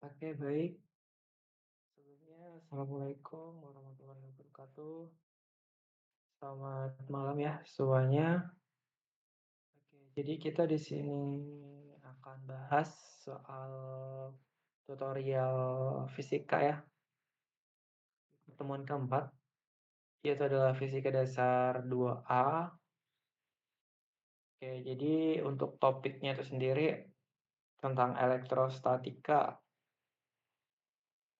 Oke, baik. Sebelumnya, assalamualaikum warahmatullahi wabarakatuh. Selamat malam ya semuanya. Oke, jadi kita di sini akan bahas soal tutorial fisika ya, pertemuan keempat, yaitu adalah fisika dasar 2A. Oke, jadi untuk topiknya itu sendiri tentang elektrostatika,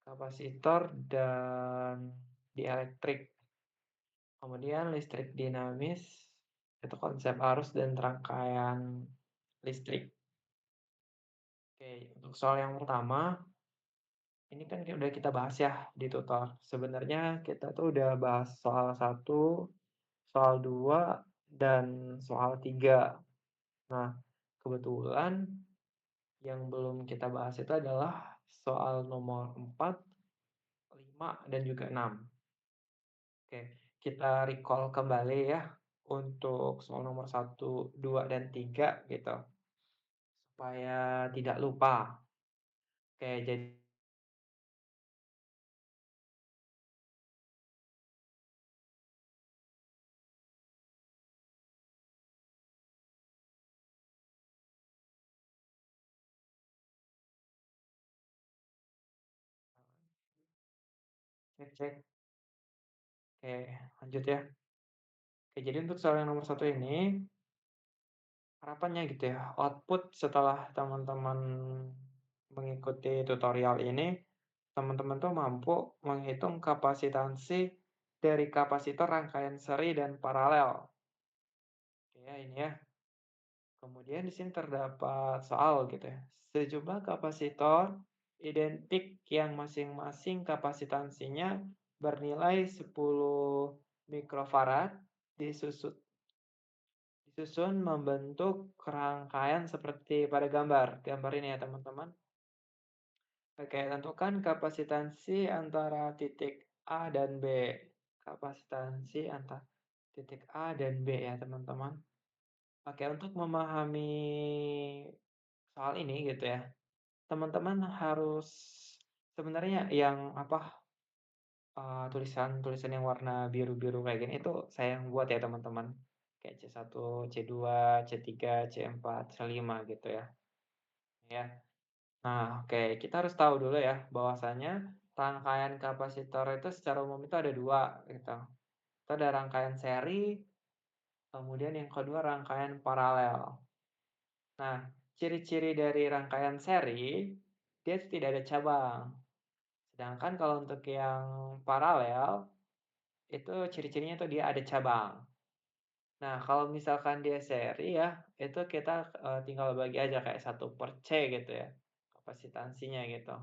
kapasitor, dan dielektrik. Kemudian listrik dinamis, itu konsep arus dan rangkaian listrik. Oke, untuk soal yang pertama, ini kan udah kita bahas ya di tutor. Sebenarnya kita tuh udah bahas soal satu, soal 2, dan soal 3. Nah, kebetulan yang belum kita bahas itu adalah soal nomor 4, 5, dan juga 6. Oke, kita recall kembali ya untuk soal nomor satu, 2, dan 3 gitu, supaya tidak lupa. Oke, jadi cek cek. Oke, lanjut ya. Oke, jadi untuk soal yang nomor satu ini, harapannya gitu ya, output setelah teman-teman mengikuti tutorial ini, teman-teman tuh mampu menghitung kapasitansi dari kapasitor rangkaian seri dan paralel. Oke ya, ini ya. Kemudian di sini terdapat soal gitu ya. Sejumlah kapasitor identik yang masing-masing kapasitansinya bernilai 10 mikrofarad disusun disusun membentuk rangkaian seperti pada gambar ini ya teman-teman. Oke, tentukan kapasitansi antara titik A dan B. Kapasitansi antara titik A dan B ya teman-teman. Oke, untuk memahami soal ini gitu ya, teman-teman harus sebenarnya yang tulisan-tulisan yang warna biru-biru kayak gini itu saya yang buat ya teman-teman. Kayak C1, C2, C3, C4, C5 gitu ya. Ya. Nah, oke, kita harus tahu dulu ya bahwasanya rangkaian kapasitor itu secara umum itu ada 2 gitu. Itu ada rangkaian seri, kemudian yang kedua rangkaian paralel. Nah, ciri-ciri dari rangkaian seri, dia tidak ada cabang. Sedangkan kalau untuk yang paralel, itu ciri-cirinya tuh dia ada cabang. Nah, kalau misalkan dia seri ya, itu kita, tinggal bagi aja kayak 1/C gitu ya, kapasitansinya gitu.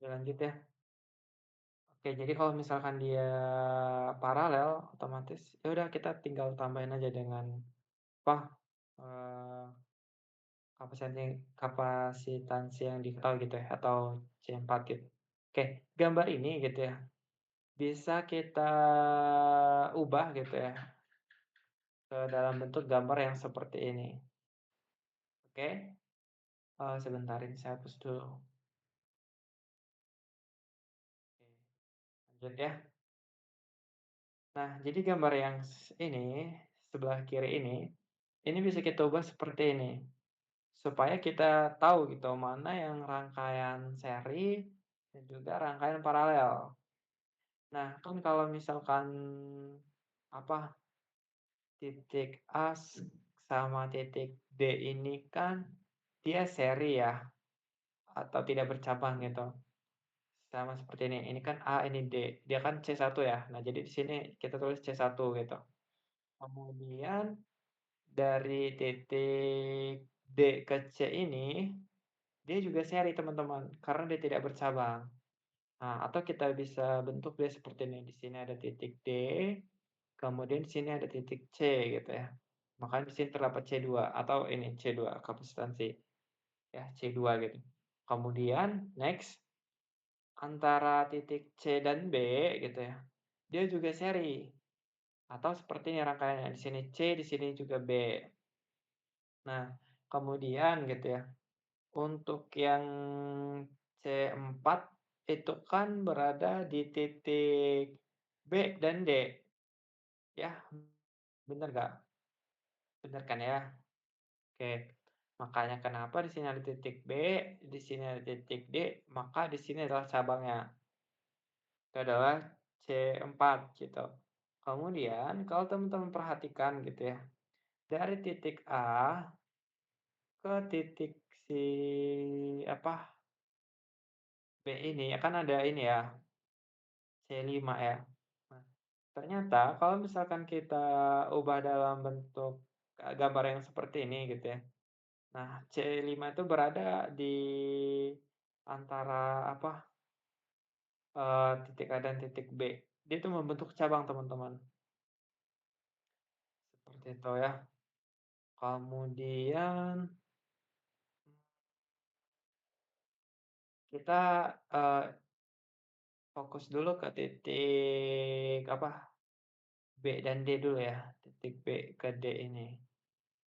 Oke, lanjut ya. Oke, jadi kalau misalkan dia paralel, otomatis ya udah kita tinggal tambahin aja dengan apa, eee, kapasitansi yang diketahui gitu ya, atau C4 gitu. Oke, gambar ini gitu ya, bisa kita ubah gitu ya, ke dalam bentuk gambar yang seperti ini. Oke, sebentar ini saya hapus dulu. Oke, lanjut ya. Nah, jadi gambar yang ini, sebelah kiri ini bisa kita ubah seperti ini. Supaya kita tahu gitu, mana yang rangkaian seri dan juga rangkaian paralel. Nah, kan kalau misalkan, apa, titik A sama titik D ini kan dia seri ya, atau tidak bercabang gitu, sama seperti ini. Ini kan A, ini D, dia kan C1 ya. Nah, jadi di sini kita tulis C1 gitu. Kemudian dari titik D ke C ini, dia juga seri teman-teman, karena dia tidak bercabang. Nah, atau kita bisa bentuk dia seperti ini. Di sini ada titik D, kemudian di sini ada titik C gitu ya. Makanya di sini terdapat C2 atau ini C2 kapasitansi ya C2 gitu. Kemudian next antara titik C dan B gitu ya, dia juga seri atau seperti ini rangkaiannya di sini C, di sini juga B. Nah, kemudian gitu ya, untuk yang C4 itu kan berada di titik B dan D, ya, bener nggak? Bener kan ya? Oke. Makanya kenapa di sini ada titik B, di sini ada titik D, maka di sini adalah cabangnya. Itu adalah C4 gitu. Kemudian kalau teman-teman perhatikan gitu ya, dari titik A ke titik si apa, B ini ya kan ada ini ya, C5 ya. Nah, ternyata kalau misalkan kita ubah dalam bentuk, gambar yang seperti ini gitu ya. Nah, C5 itu berada di antara apa, titik A dan titik B. Dia itu membentuk cabang teman-teman, seperti itu ya. Kemudian kita, fokus dulu ke titik apa, B dan D dulu ya, titik B ke D ini.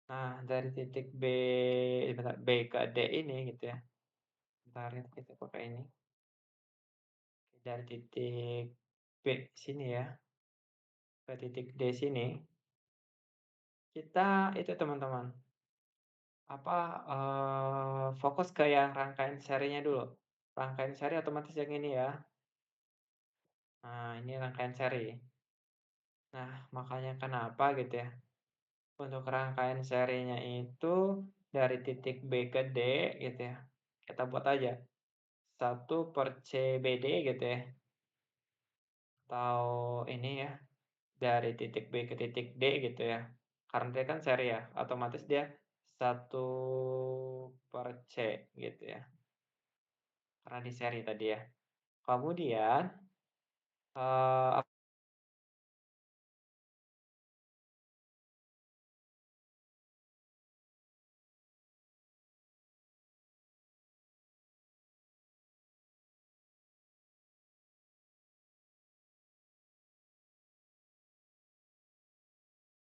Nah, dari titik bentar, B ke D ini gitu ya, bentar ya kita pakai ini, dari titik B sini ya, ke titik D sini, kita itu teman-teman, apa, fokus ke yang rangkaian serinya dulu. Rangkaian seri otomatis yang ini ya. Nah, ini rangkaian seri. Nah, makanya kenapa gitu ya, untuk rangkaian serinya itu dari titik B ke D gitu ya, kita buat aja 1/CBD gitu ya, atau ini ya, dari titik B ke titik D gitu ya. Karena dia kan seri ya, otomatis dia 1/C gitu ya, karena di seri tadi ya. Kemudian, eee,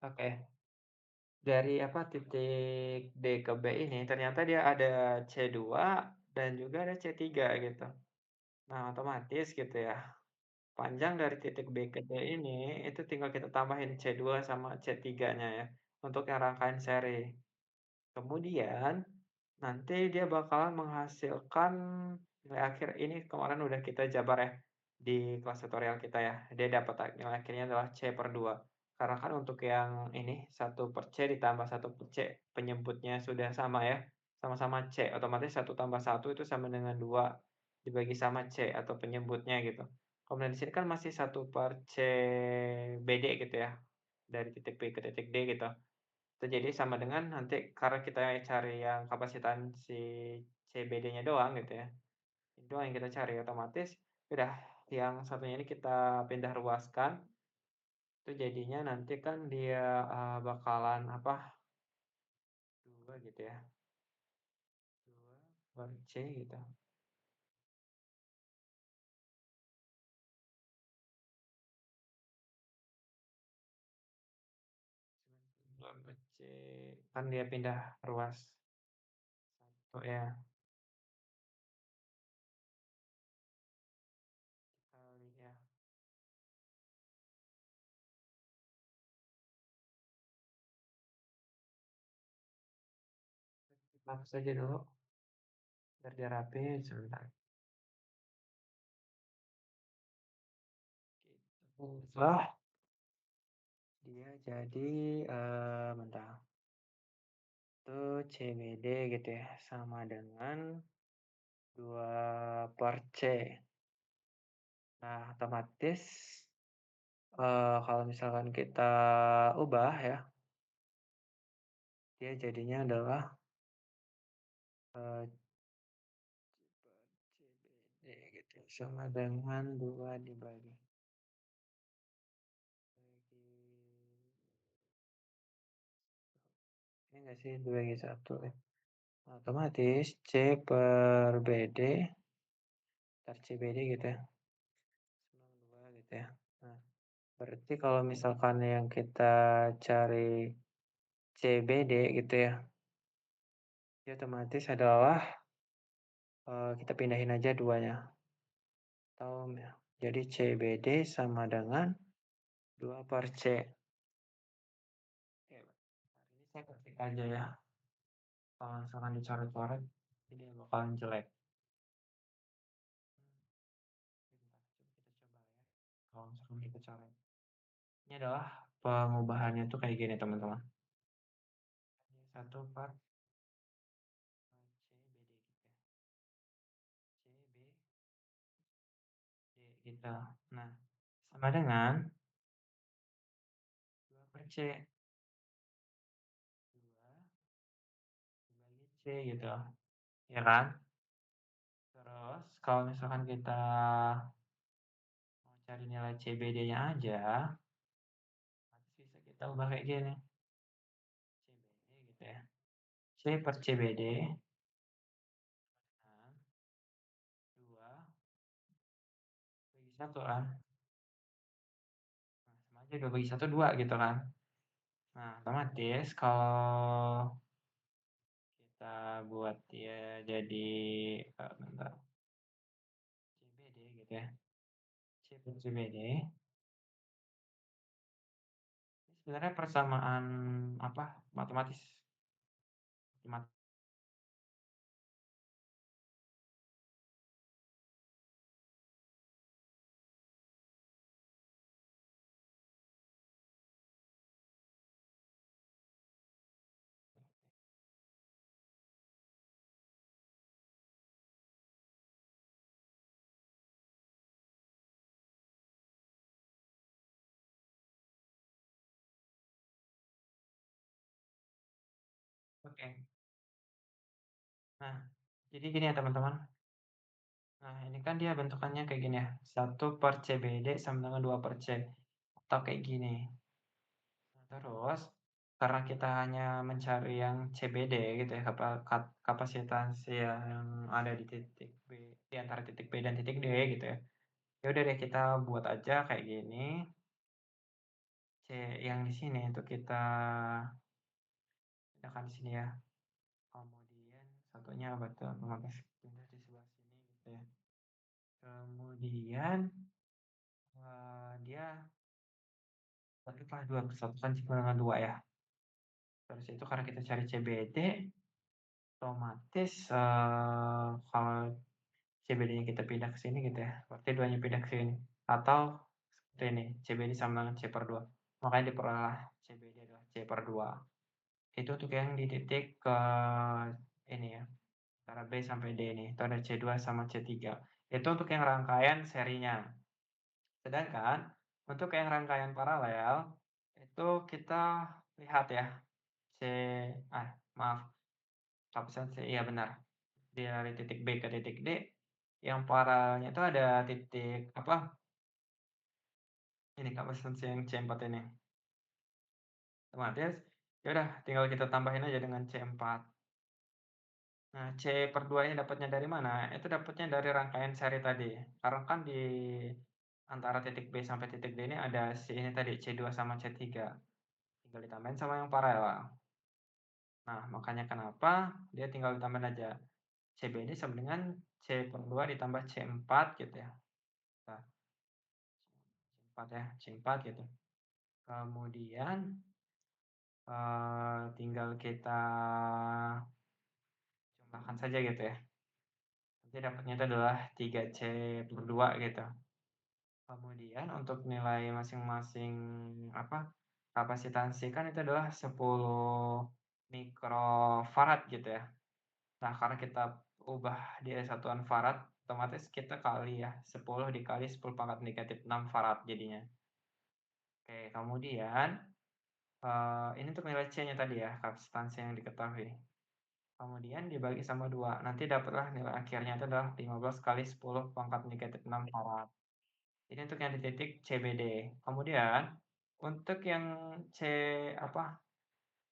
oke, dari apa, titik D ke B ini ternyata dia ada C2 dan juga ada C3 gitu. Nah, otomatis gitu ya, panjang dari titik B ke D ini, itu tinggal kita tambahin C2 sama C3-nya ya, untuk yang rangkaian seri. Kemudian, nanti dia bakalan menghasilkan nilai akhir ini kemarin udah kita jabar ya, di kelas tutorial kita ya. Dia dapat nilai akhirnya adalah C/2. Karena kan untuk yang ini, 1/C ditambah 1/C penyebutnya sudah sama ya, sama-sama C, otomatis 1 tambah 1 itu sama dengan 2 dibagi sama C atau penyebutnya gitu. Kemudian di sini kan masih 1/CBD gitu ya, dari titik B ke titik D gitu. Itu jadi sama dengan nanti karena kita cari yang kapasitansi CBD-nya doang gitu ya, itu doang yang kita cari otomatis udah yang satunya ini kita pindah ruaskan, itu jadinya nanti kan dia, bakalan apa, 2 gitu ya, 2/C gitu, 2/C kan dia pindah ruas satu ya, kali ya, hapus aja dulu biar dia rapi sebentar, gitu. Setelah dia jadi, bentar. Itu CBD gitu ya, sama dengan 2/C. Nah, otomatis, kalau misalkan kita ubah ya, dia jadinya adalah, eee, CBD gitu ya, sama dengan 2 dibagi bagi nggak sih 2 bagi 1 ya? Otomatis C per BD per CBD gitu ya, sama 2 gitu ya. Nah, berarti kalau misalkan yang kita cari CBD gitu ya, ya otomatis adalah, kita pindahin aja duanya, atau jadi CBD sama dengan 2 per C. Oke, bentar ini saya ketik aja ya, kalau misalkan dicoret-coret, ini bakalan jelek. Bentar, coba kita coba ya, kalau misalkan kita coret. Ini adalah pengubahannya tuh kayak gini teman-teman. Ini 1/CBD gitu ya, CBD gitu. Nah, sama dengan 2 per C, 2 dibagi C gitu, ya kan? Terus kalau misalkan kita mau cari nilai CBD-nya aja, nanti bisa kita ubah kayak gini, CBD gitu ya. C per CBD dengan 2/1 kan. Nah, sama aja 2/1 2 gitu kan. Nah, otomatis kalau kita buat dia jadi, bentar, CBD gitu ya, C per CBD, ini sebenarnya persamaan apa, matematis. Mat oke. Nah, jadi gini ya teman-teman. Nah, ini kan dia bentukannya kayak gini ya, 1/CBD sama dengan 2/C, atau kayak gini. Nah, terus karena kita hanya mencari yang CBD gitu ya, kapasitas yang ada di titik B, di antara titik B dan titik D gitu ya. Ya udah deh kita buat aja kayak gini, C yang di sini untuk kita pindahkan di sini ya. Kemudian satunya apa tuh, otomatis pindah di sebelah sini gitu ya. Kemudian, dia tetaplah 2 persatukan sama dengan 2 ya. Terus itu karena kita cari CBD, otomatis, kalau CBD-nya kita pindah ke sini gitu ya, berarti 2-nya pindah ke sini. Atau seperti ini, CBD sama dengan C/2. Makanya diperolehlah CBD adalah C/2. Itu untuk yang di titik ke ini ya, antara B sampai D ini, itu ada C2 sama C3. Itu untuk yang rangkaian serinya. Sedangkan untuk yang rangkaian paralel, itu kita lihat ya, C maaf, lapisan C iya benar, dari titik B ke titik D, yang paralelnya itu ada titik apa, ini lapisan C yang C4 ini. Otomatis, ya udah tinggal kita tambahin aja dengan C4. Nah, C/2 ini dapatnya dari mana? Itu dapatnya dari rangkaian seri tadi. Karena kan di antara titik B sampai titik D ini ada si ini tadi, C2 sama C3. Tinggal ditambahin sama yang paralel. Nah, makanya kenapa dia tinggal ditambahin aja. CBD sama dengan C/2 ditambah C4 gitu ya. Nah, C4 ya, C4 gitu. Kemudian, tinggal kita jumlahkan saja gitu ya. Nanti dapatnya itu adalah 3C/2 gitu. Kemudian untuk nilai masing-masing apa, kapasitansi kan itu adalah 10 mikrofarad gitu ya. Nah, karena kita ubah dia satuan farad, otomatis kita kali ya, 10 dikali 10⁻⁻6 farad jadinya. Oke, kemudian, ini untuk nilai C-nya tadi ya, kapasitansi yang diketahui. Kemudian dibagi sama 2, nanti dapatlah nilai akhirnya itu adalah 15 kali 10⁻⁻6 farad. Ini untuk yang di titik CBD. Kemudian, untuk yang C apa,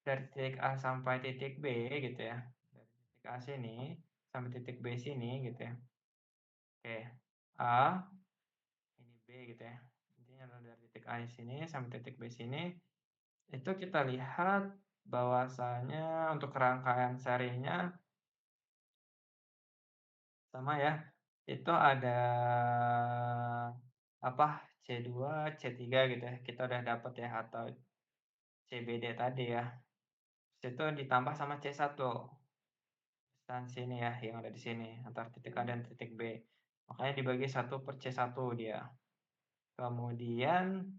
dari titik A sampai titik B gitu ya, dari titik A sini sampai titik B sini gitu ya. Oke, A, ini B gitu ya. Intinya adalah dari titik A sini sampai titik B sini, itu kita lihat bahwasanya untuk rangkaian serinya sama ya, itu ada apa, C2, C3 gitu ya, kita udah dapet ya atau CBD tadi ya. Terus itu ditambah sama C1, distansi ini ya yang ada di sini, antara titik A dan titik B. Makanya dibagi 1/C1 dia. Kemudian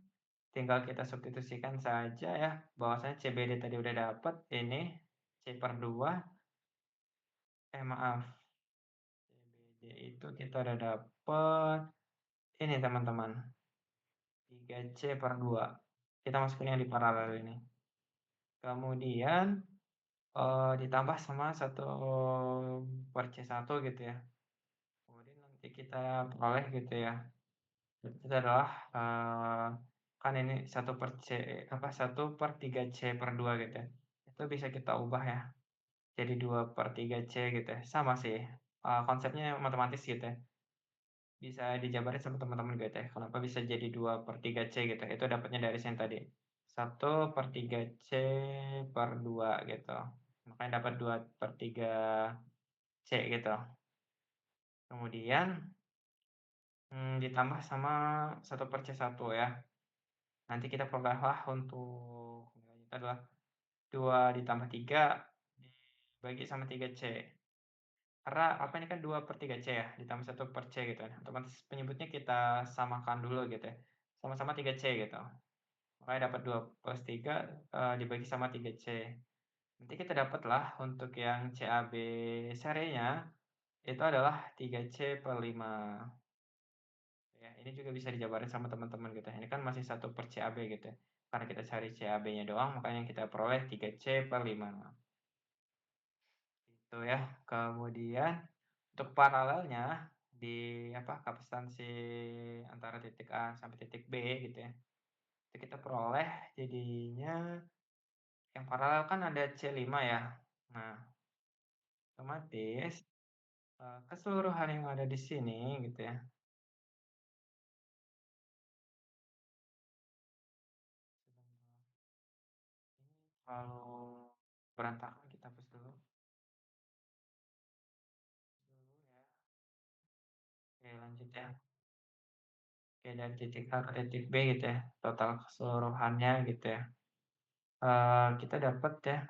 tinggal kita substitusikan saja ya, bahwasanya CBD tadi udah dapet, ini C/2 maaf, CBD itu kita udah dapet ini teman-teman, 3C/2. Kita masukin yang di paralel ini. Kemudian, ditambah sama 1/C1 gitu ya. Kemudian nanti kita peroleh gitu ya, itu adalah, kan ini 1/3C/2 gitu ya. Itu bisa kita ubah ya, jadi 2/3C gitu ya. Sama sih, konsepnya matematis gitu ya. Bisa dijabarin sama teman-teman gitu ya, kenapa bisa jadi 2/3C gitu, itu dapatnya dari sini tadi, 1/3C/2 gitu, makanya dapat 2/3C gitu. Kemudian, ditambah sama 1/C1 ya, nanti kita perolehlah untuk nilainya itu adalah 2 ditambah 3 dibagi sama 3C. Karena apa ini kan 2/3C ya, ditambah 1/C gitu kan, otomatis penyebutnya kita samakan dulu gitu ya, sama-sama 3C gitu. Makanya dapat 2/3, dibagi sama 3C. Nanti kita dapatlah untuk yang CAB serinya, itu adalah 3C/5. Ya, ini juga bisa dijabarin sama teman-teman gitu ya, ini kan masih 1/CAB gitu ya. Karena kita cari CAB-nya doang, makanya kita peroleh 3C/5, gitu ya. Kemudian untuk paralelnya di apa, kapasitansi antara titik A sampai titik B gitu ya, itu kita peroleh jadinya yang paralel kan ada C5 ya. Nah, otomatis, keseluruhan yang ada di sini gitu ya, ini kalau berantakan kita hapus dulu dulu ya. Oke lanjut ya. Oke dari titik A ke titik B gitu ya, total keseluruhannya gitu ya. Kita dapat ya,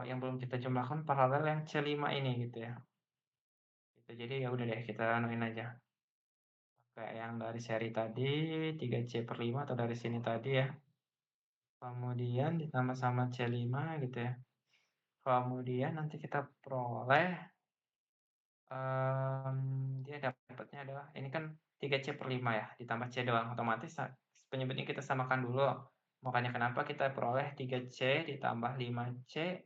yang belum kita jumlahkan paralel yang C5 ini gitu ya. Gitu, jadi ya udah deh kita anuin aja, kayak yang dari seri tadi 3C/5 atau dari sini tadi ya. Kemudian ditambah sama C5 gitu ya. Kemudian nanti kita peroleh, dia dapatnya adalah ini kan 3C/5 ya, ditambah C doang, otomatis penyebutnya kita samakan dulu. Makanya kenapa kita peroleh 3C ditambah 5C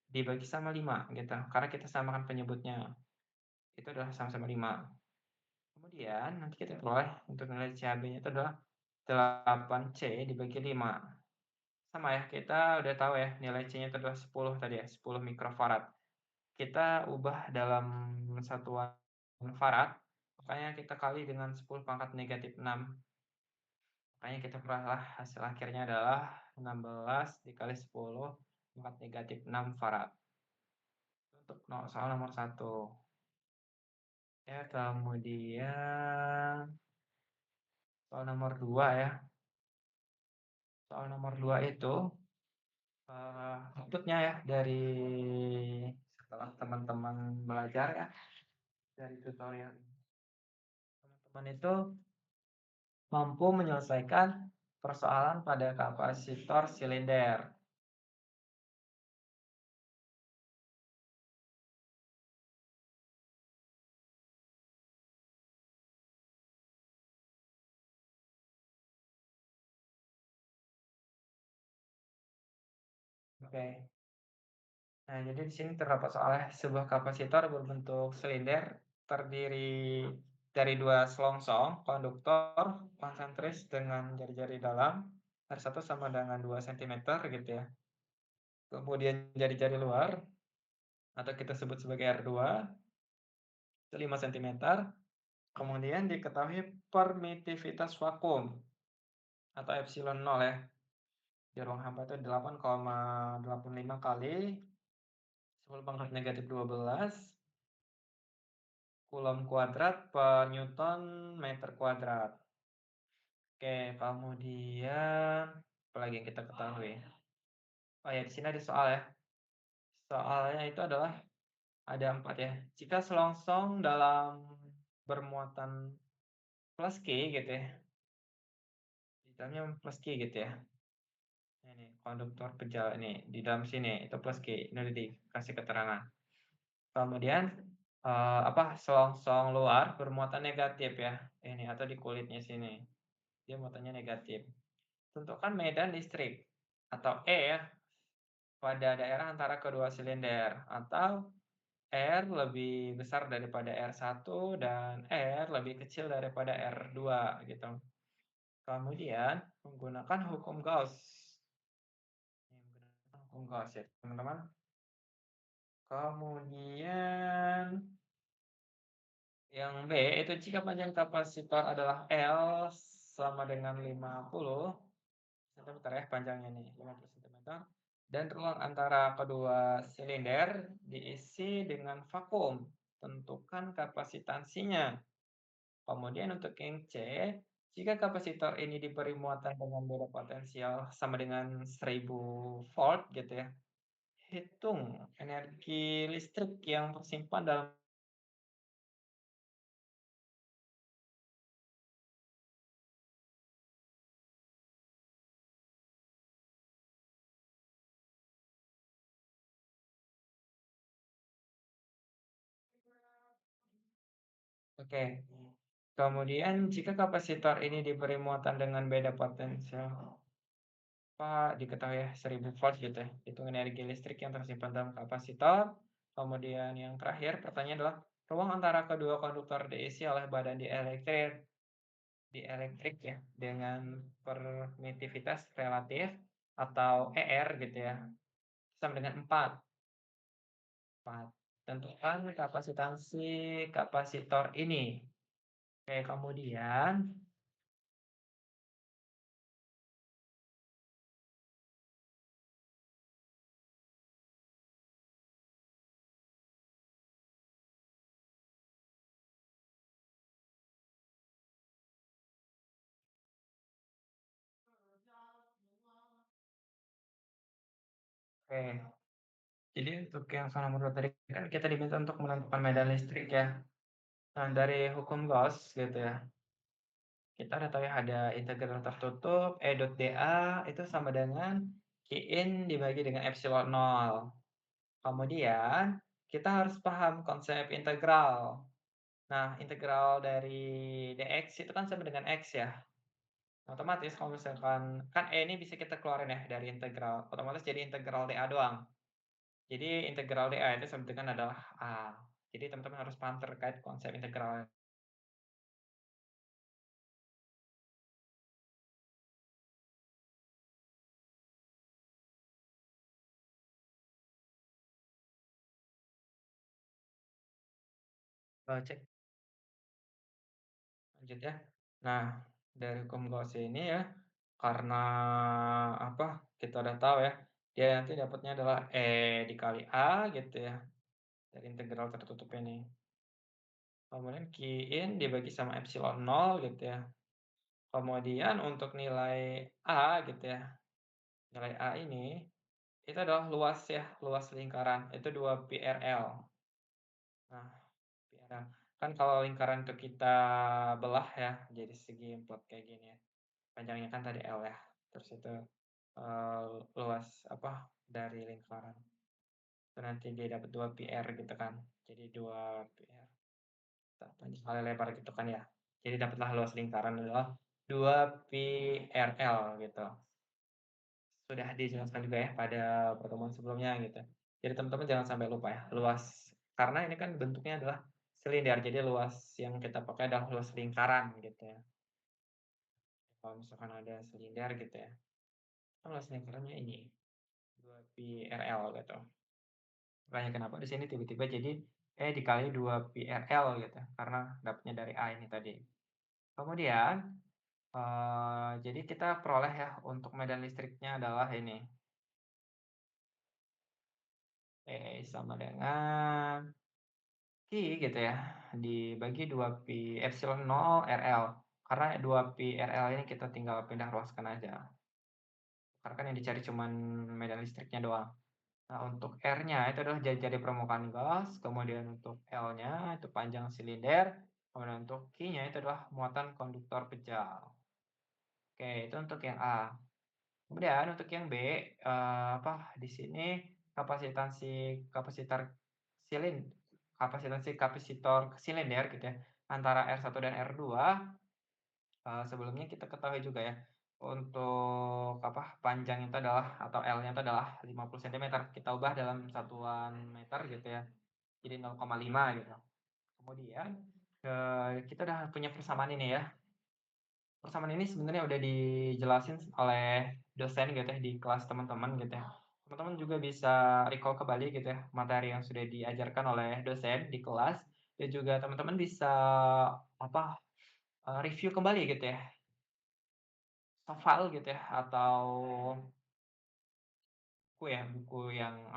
dibagi sama 5 gitu, karena kita samakan penyebutnya, itu adalah sama-sama 5. Kemudian nanti kita peroleh untuk nilai CAB-nya itu adalah 8C dibagi 5. Sama ya, kita udah tahu ya nilai C-nya itu adalah 10 tadi ya, 10 mikrofarad. Kita ubah dalam satuan farad, makanya kita kali dengan 10⁻⁻6. Makanya kita perolehlah hasil akhirnya adalah 16 dikali 10⁻⁻6 farad. Untuk soal nomor 1. Ya, kemudian soal nomor 2 ya. Soal nomor 2 itu, output ya dari setelah teman-teman belajar ya, dari tutorial ini. Teman-teman itu mampu menyelesaikan persoalan pada kapasitor silinder. Oke. Nah, jadi di sini terdapat soalnya sebuah kapasitor berbentuk silinder terdiri dari dua selongsong konduktor konsentris dengan jari-jari dalam, R1 sama dengan 2 cm gitu ya. kemudian jari-jari luar atau kita sebut sebagai R2 itu 5 sentimeter, kemudian diketahui permitivitas vakum atau epsilon nol ya, di ruang hampa itu 8,85 kali 10⁻⁻12 Coulomb kuadrat per Newton meter kuadrat. Oke, kemudian apalagi yang kita ketahui? Oh ya, di sini ada soal ya. Soalnya itu adalah ada 4 ya. Jika selongsong dalam bermuatan plus Q gitu ya, di dalamnya plus Q gitu ya. Ini konduktor pejalan ini di dalam sini itu plus Q. Ini udah dikasih keterangan. Kemudian selongsong luar bermuatan negatif ya. Ini atau di kulitnya sini. Dia muatannya negatif. Tentukan medan listrik atau E ya pada daerah antara kedua silinder atau R lebih besar daripada R1 dan R lebih kecil daripada R2 gitu. Kemudian menggunakan hukum Gauss. Ini menggunakan hukum Gauss ya, teman-teman. Kemudian yang B itu jika panjang kapasitor adalah L sama dengan 50 cm ya panjangnya nih, 50 cm. Dan ruang antara kedua silinder diisi dengan vakum. Tentukan kapasitansinya. Kemudian untuk yang C, jika kapasitor ini diberi muatan dengan beda potensial sama dengan 1000 volt gitu ya, hitung energi listrik yang tersimpan dalam. Oke. Kemudian jika kapasitor ini diberi muatan dengan beda potensial, diketahui ya 1000 volt gitu ya, hitung energi listrik yang tersimpan dalam kapasitor. Kemudian yang terakhir pertanyaan adalah ruang antara kedua konduktor diisi oleh badan dielektrik ya dengan permitivitas relatif atau ER gitu ya sama dengan 4. Tentukan kapasitansi kapasitor ini. Oke, kemudian oke. Jadi untuk yang soal nomor 2 tadi kan kita diminta untuk menentukan medan listrik ya. Nah, dari hukum Gauss gitu ya. Kita udah tahu ya ada integral tertutup E dot dA itu sama dengan Qin dibagi dengan epsilon nol. Kemudian kita harus paham konsep integral. Nah, integral dari dx itu kan sama dengan x ya. Otomatis kalau misalkan kan E ini bisa kita keluarin ya dari integral, otomatis jadi integral dA doang. Jadi integral dA itu sama dengan adalah A. Jadi teman-teman harus paham terkait konsep integral. Cek lanjut ya. Nah, dari hukum Gauss ini ya, karena kita udah tahu ya, dia nanti dapatnya adalah E dikali A gitu ya, dari integral tertutup ini. Kemudian Qin dibagi sama epsilon nol gitu ya. Kemudian untuk nilai A gitu ya, nilai A ini, itu adalah luas ya, luas lingkaran, itu 2 pi RL. Nah, pi RL. Kan kalau lingkaran itu kita belah ya, jadi segi empat kayak gini ya. Panjangnya kan tadi L ya, terus itu luas dari lingkaran. Itu nanti dia dapat 2 pi R gitu kan. Jadi 2 pi R. Panjang kali lebar gitu kan ya. Jadi dapatlah luas lingkaran adalah 2 pi RL gitu. Sudah dijelaskan juga ya pada pertemuan sebelumnya gitu. Jadi teman-teman jangan sampai lupa ya, luas karena ini kan bentuknya adalah silinder, jadi luas yang kita pakai adalah luas lingkaran gitu ya. Kalau misalkan ada silinder gitu ya, kan luas lingkarannya ini 2pi RL gitu. Makanya kenapa di sini tiba-tiba jadi dikali 2pi RL gitu, karena dapatnya dari A ini tadi. Kemudian, jadi kita peroleh ya untuk medan listriknya adalah ini, sama dengan Q gitu ya, dibagi 2pi epsilon 0 RL. Karena 2pi RL ini kita tinggal pindah ruaskan aja. Karena kan yang dicari cuman medan listriknya doang. Nah, untuk R-nya itu adalah jadi permukaan gas, kemudian untuk L-nya itu panjang silinder, kemudian untuk Q-nya itu adalah muatan konduktor pejal. Oke, itu untuk yang A. Kemudian untuk yang B, di sini kapasitansi kapasitor silin kapasitansi kapasitor silinder gitu ya, antara R1 dan R2, sebelumnya kita ketahui juga ya, untuk panjang itu adalah atau L-nya itu adalah 50 sentimeter, kita ubah dalam satuan meter gitu ya, jadi 0,5 gitu. Kemudian, kita udah punya persamaan ini ya. Persamaan ini sebenarnya udah dijelasin oleh dosen gitu ya di kelas teman-teman gitu ya. Teman-teman juga bisa recall kembali gitu ya materi yang sudah diajarkan oleh dosen di kelas dan juga teman-teman bisa review kembali gitu ya, file gitu ya atau buku yang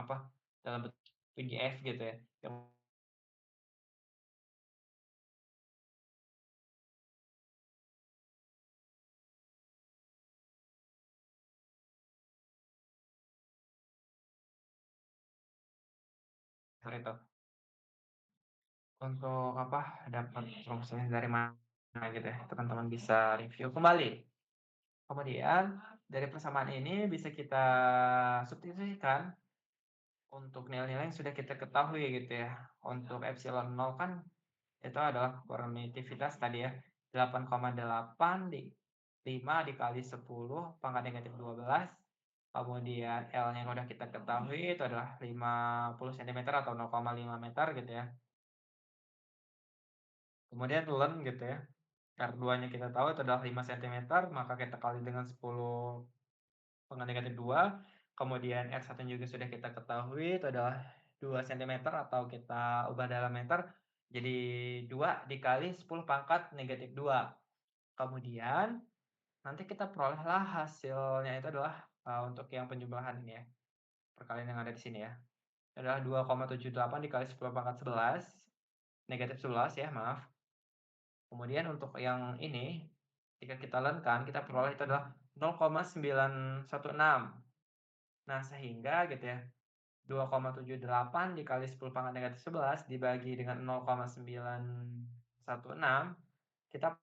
dalam bentuk PDF gitu ya, yang sorry itu untuk dapat rumusnya dari mana gitu ya, teman-teman bisa review kembali. Kemudian dari persamaan ini bisa kita substitusikan untuk nilai-nilai yang sudah kita ketahui gitu ya. Untuk epsilon 0 kan itu adalah permitivitas tadi ya, 8,8 5 dikali 10 pangkat negatif 12. Kemudian L-nya yang udah kita ketahui itu adalah 50 sentimeter atau 0,5 meter gitu ya. Kemudian ln gitu ya, R2-nya kita tahu itu adalah 5 sentimeter, maka kita kali dengan 10 pangkat negatif 2, kemudian R1 juga sudah kita ketahui itu adalah 2 sentimeter atau kita ubah dalam meter, jadi 2 dikali 10 pangkat negatif 2. Kemudian nanti kita perolehlah hasilnya itu adalah, untuk yang penjumlahan ini ya, perkalian yang ada di sini ya, adalah 2,78 dikali 10 pangkat 11, negatif 11 ya maaf. Kemudian untuk yang ini, jika kita lenskan kita peroleh itu adalah 0,916. Nah, sehingga gitu ya, 2,78 dikali 10 pangkat negatif 11 dibagi dengan 0,916, kita,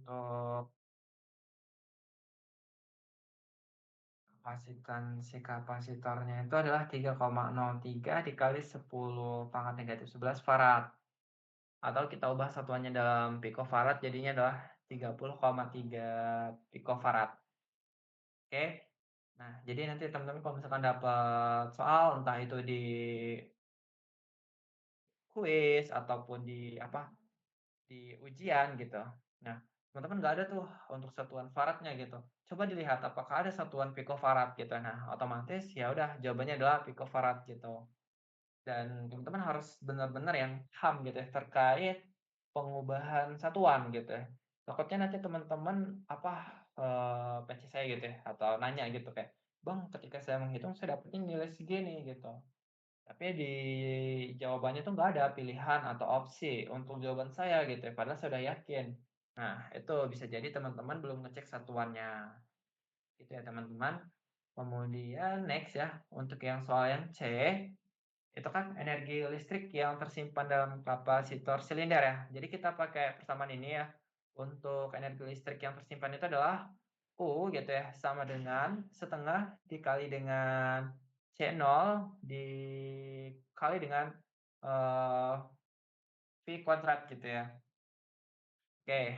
untuk kapasitansi kapasitornya itu adalah 3,03 dikali 10 pangkat negatif 11 farad. Atau kita ubah satuannya dalam picofarad jadinya adalah 30,3 picofarad. Oke. Nah, jadi nanti teman-teman kalau misalkan dapat soal entah itu di kuis ataupun di ujian gitu. Nah, teman-teman nggak ada tuh untuk satuan faradnya gitu. Coba dilihat apakah ada satuan picofarad gitu. Nah, otomatis ya udah jawabannya adalah picofarad gitu. Dan teman-teman harus benar-benar yang paham gitu ya terkait pengubahan satuan gitu ya. Takutnya nanti teman-teman PC saya gitu ya atau nanya gitu kayak, "Bang, ketika saya menghitung saya dapetnya nilai segini," gitu. Tapi di jawabannya tuh nggak ada pilihan atau opsi untuk jawaban saya gitu ya, padahal saya udah yakin. Nah, itu bisa jadi teman-teman belum ngecek satuannya, gitu ya teman-teman. Kemudian next ya, untuk yang soal yang C, itu kan energi listrik yang tersimpan dalam kapasitor silinder ya. Jadi kita pakai persamaan ini ya. Untuk energi listrik yang tersimpan itu adalah U gitu ya, sama dengan setengah dikali dengan C0 dikali dengan eh, V kuadrat gitu ya. Oke,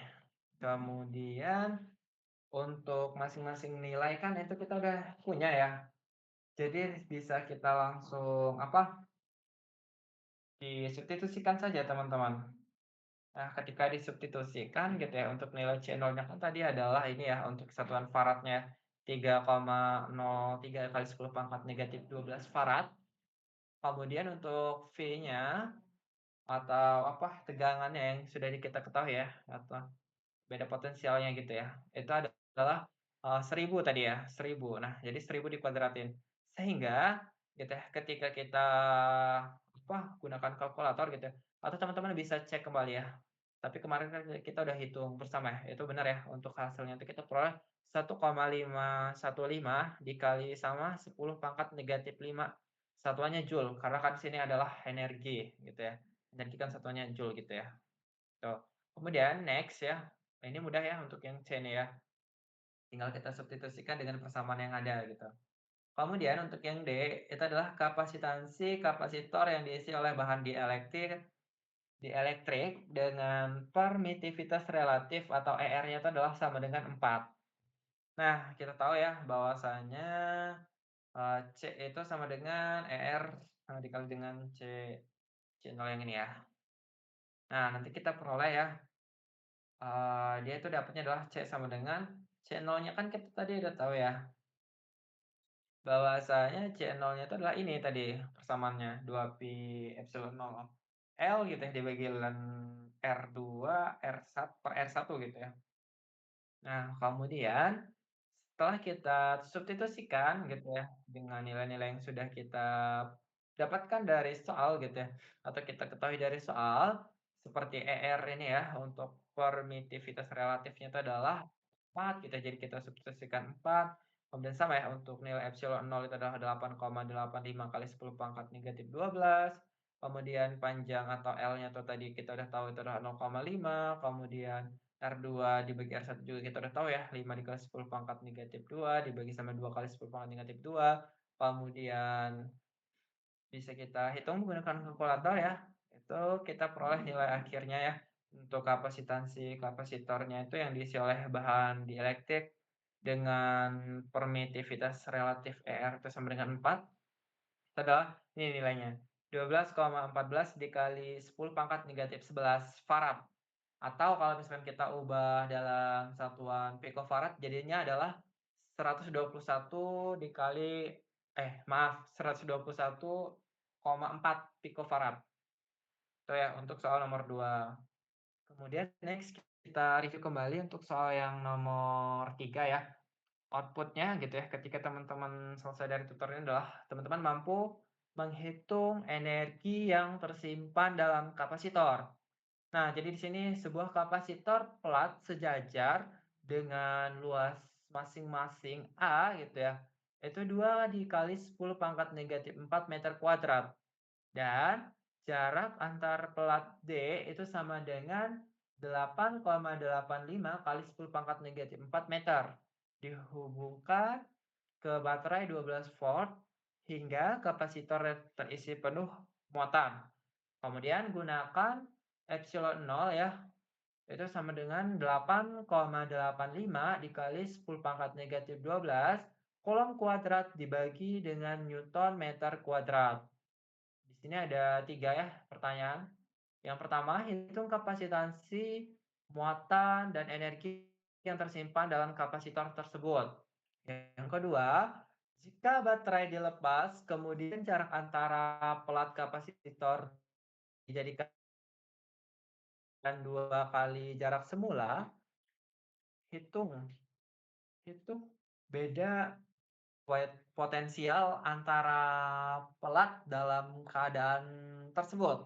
kemudian untuk masing-masing nilai kan itu kita udah punya ya. Jadi bisa kita langsung apa, disubstitusikan saja teman-teman. Nah, ketika disubstitusikan gitu ya, untuk nilai C0-nya kan tadi adalah ini ya, untuk satuan faradnya 3,03 kali 10 pangkat negatif 12 farad. Kemudian untuk V-nya atau apa, tegangannya yang sudah kita ketahui ya, atau beda potensialnya gitu ya, itu adalah, 1000 tadi ya, 1000. Nah, jadi 1000 dikuadratin. Sehingga gitu ya, ketika kita apa, gunakan kalkulator gitu ya, atau teman-teman bisa cek kembali ya. Tapi kemarin kan kita udah hitung bersama ya, itu benar ya, untuk hasilnya itu kita peroleh 1,515 dikali sama 10 pangkat negatif 5, satuannya joule, karena kan sini adalah energi gitu ya, energi kan satuannya joule gitu ya, tuh. Kemudian next ya, ini mudah ya untuk yang C ini ya, tinggal kita substitusikan dengan persamaan yang ada gitu. Kemudian untuk yang D, itu adalah kapasitansi kapasitor yang diisi oleh bahan dielektrik dengan permitivitas relatif atau ER-nya itu adalah sama dengan 4. Nah, kita tahu ya bahwasanya, C itu sama dengan ER, dikali dengan C0 yang ini ya. Nah, nanti kita peroleh ya, dia itu dapatnya adalah C sama dengan C0-nya kan kita tadi udah tahu ya, bahwasanya C0-nya itu adalah ini tadi persamaannya 2pi epsilon nol L gitu ya dibagi ln R2 R1 gitu ya. Nah, kemudian setelah kita substitusikan gitu ya, dengan nilai-nilai yang sudah kita dapatkan dari soal gitu ya, atau kita ketahui dari soal, seperti ER ini ya, untuk permitivitas relatifnya itu adalah 4 gitu ya, jadi kita substitusikan 4, kemudian sama ya untuk nilai epsilon nol itu adalah 8,85 kali 10 pangkat negatif 12, kemudian panjang atau L-nya tuh tadi kita udah tahu itu adalah 0,5, kemudian R2 dibagi R1 juga kita udah tahu ya, 5 dikali 10 pangkat negatif 2 dibagi sama 2 kali 10 pangkat negatif 2, kemudian bisa kita hitung menggunakan kalkulator ya, itu kita peroleh nilai akhirnya ya, untuk kapasitansi kapasitornya itu yang diisi oleh bahan dielektrik dengan permitivitas relatif ER itu sama dengan 4, itu adalah ini nilainya, 12,14 dikali 10 pangkat negatif 11 farad. Atau kalau misalkan kita ubah dalam satuan picofarad jadinya adalah 121 dikali maaf 121,4 picofarad. Itu ya untuk soal nomor 2. Kemudian next kita review kembali untuk soal yang nomor 3 ya. Output-nya gitu ya, ketika teman-teman selesai dari tutorial adalah teman-teman mampu menghitung energi yang tersimpan dalam kapasitor. Nah, jadi di sini sebuah kapasitor plat sejajar dengan luas masing-masing A gitu ya, itu 2 dikali 10 pangkat negatif 4 meter kuadrat. Dan jarak antar pelat D itu sama dengan 8,85 kali 10 pangkat negatif 4 meter. Dihubungkan ke baterai 12 volt hingga kapasitor terisi penuh muatan. Kemudian gunakan epsilon nol ya, itu sama dengan 8,85 dikali 10 pangkat negatif 12 kolom kuadrat dibagi dengan newton meter kuadrat. Di sini ada 3 ya pertanyaan. Yang pertama, hitung kapasitansi, muatan, dan energi yang tersimpan dalam kapasitor tersebut. Yang kedua, jika baterai dilepas, kemudian jarak antara pelat kapasitor dijadikan 2 kali jarak semula, hitung hitung beda potensial antara pelat dalam keadaan tersebut.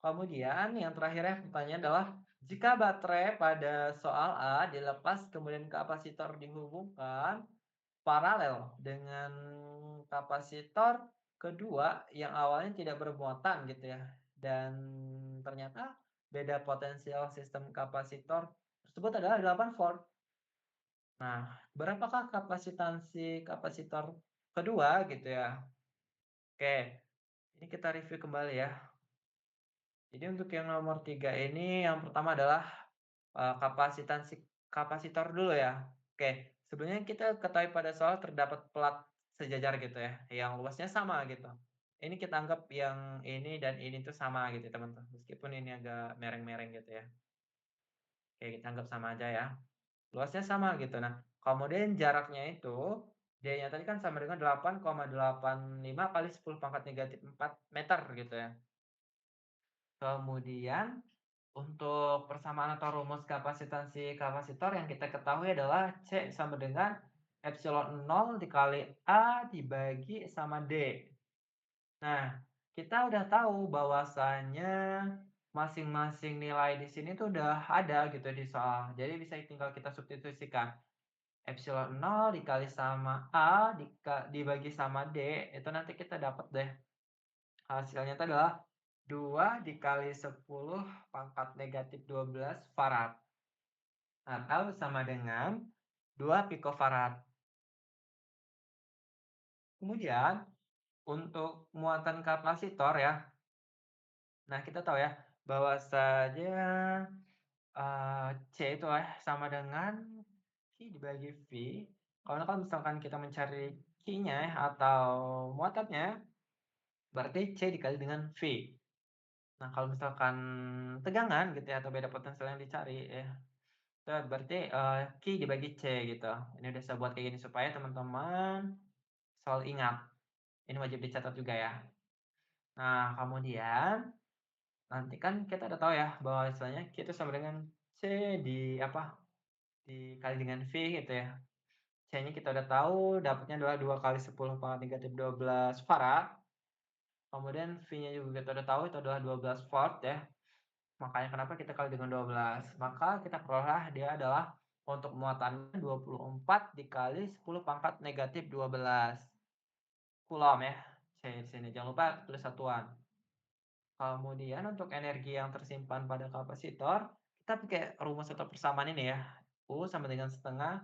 Kemudian yang terakhir ya pertanyaan adalah, jika baterai pada soal A dilepas kemudian kapasitor dihubungkan paralel dengan kapasitor kedua yang awalnya tidak bermuatan gitu ya, dan ternyata beda potensial sistem kapasitor tersebut adalah 8 volt. Nah, berapakah kapasitansi kapasitor kedua gitu ya? Oke, ini kita review kembali ya. Jadi untuk yang nomor 3 ini yang pertama adalah, kapasitansi kapasitor dulu ya. Oke, sebelumnya kita ketahui pada soal terdapat plat sejajar gitu ya, yang luasnya sama gitu. Ini kita anggap yang ini dan ini tuh sama gitu ya teman-teman, meskipun ini agak mereng-mereng gitu ya. Oke, kita anggap sama aja ya. Luasnya sama gitu. Nah, kemudian jaraknya itu, D-nya tadi kan sama dengan 8,85 kali 10 pangkat negatif 4 meter gitu ya. Kemudian untuk persamaan atau rumus kapasitansi kapasitor yang kita ketahui adalah C sama dengan epsilon nol dikali A dibagi sama D. Nah, kita udah tahu bahwasanya masing-masing nilai di sini tuh udah ada gitu di soal. Jadi bisa tinggal kita substitusikan. Epsilon nol dikali sama A dibagi sama D, itu nanti kita dapat deh hasilnya itu adalah 2 dikali 10 pangkat negatif 12 farad atau sama dengan 2 picofarad. Kemudian untuk muatan kapasitor ya, nah kita tahu ya bahwasanya, C itu sama dengan Q dibagi V. Kalau misalkan kita mencari Q-nya atau muatannya, berarti C dikali dengan V. Nah, kalau misalkan tegangan gitu ya atau beda potensial yang dicari ya, itu berarti, Q dibagi C gitu. Ini udah saya buat kayak gini supaya teman-teman selalu ingat. Ini wajib dicatat juga ya. Nah, kemudian nanti kan kita udah tahu ya bahwa istilahnya Q itu sama dengan C dikali dengan V gitu ya. C-nya kita udah tahu dapatnya adalah 2 kali 10 pangkat negatif 12 farad. Kemudian V-nya juga kita udah tahu itu adalah 12 volt ya. Makanya kenapa kita kali dengan 12. Maka kita peroleh dia adalah untuk muatannya 24 dikali 10 pangkat negatif 12 coulomb ya. C di sini. Jangan lupa tulis satuan. Kemudian untuk energi yang tersimpan pada kapasitor, kita pakai rumus atau persamaan ini ya. U sama dengan setengah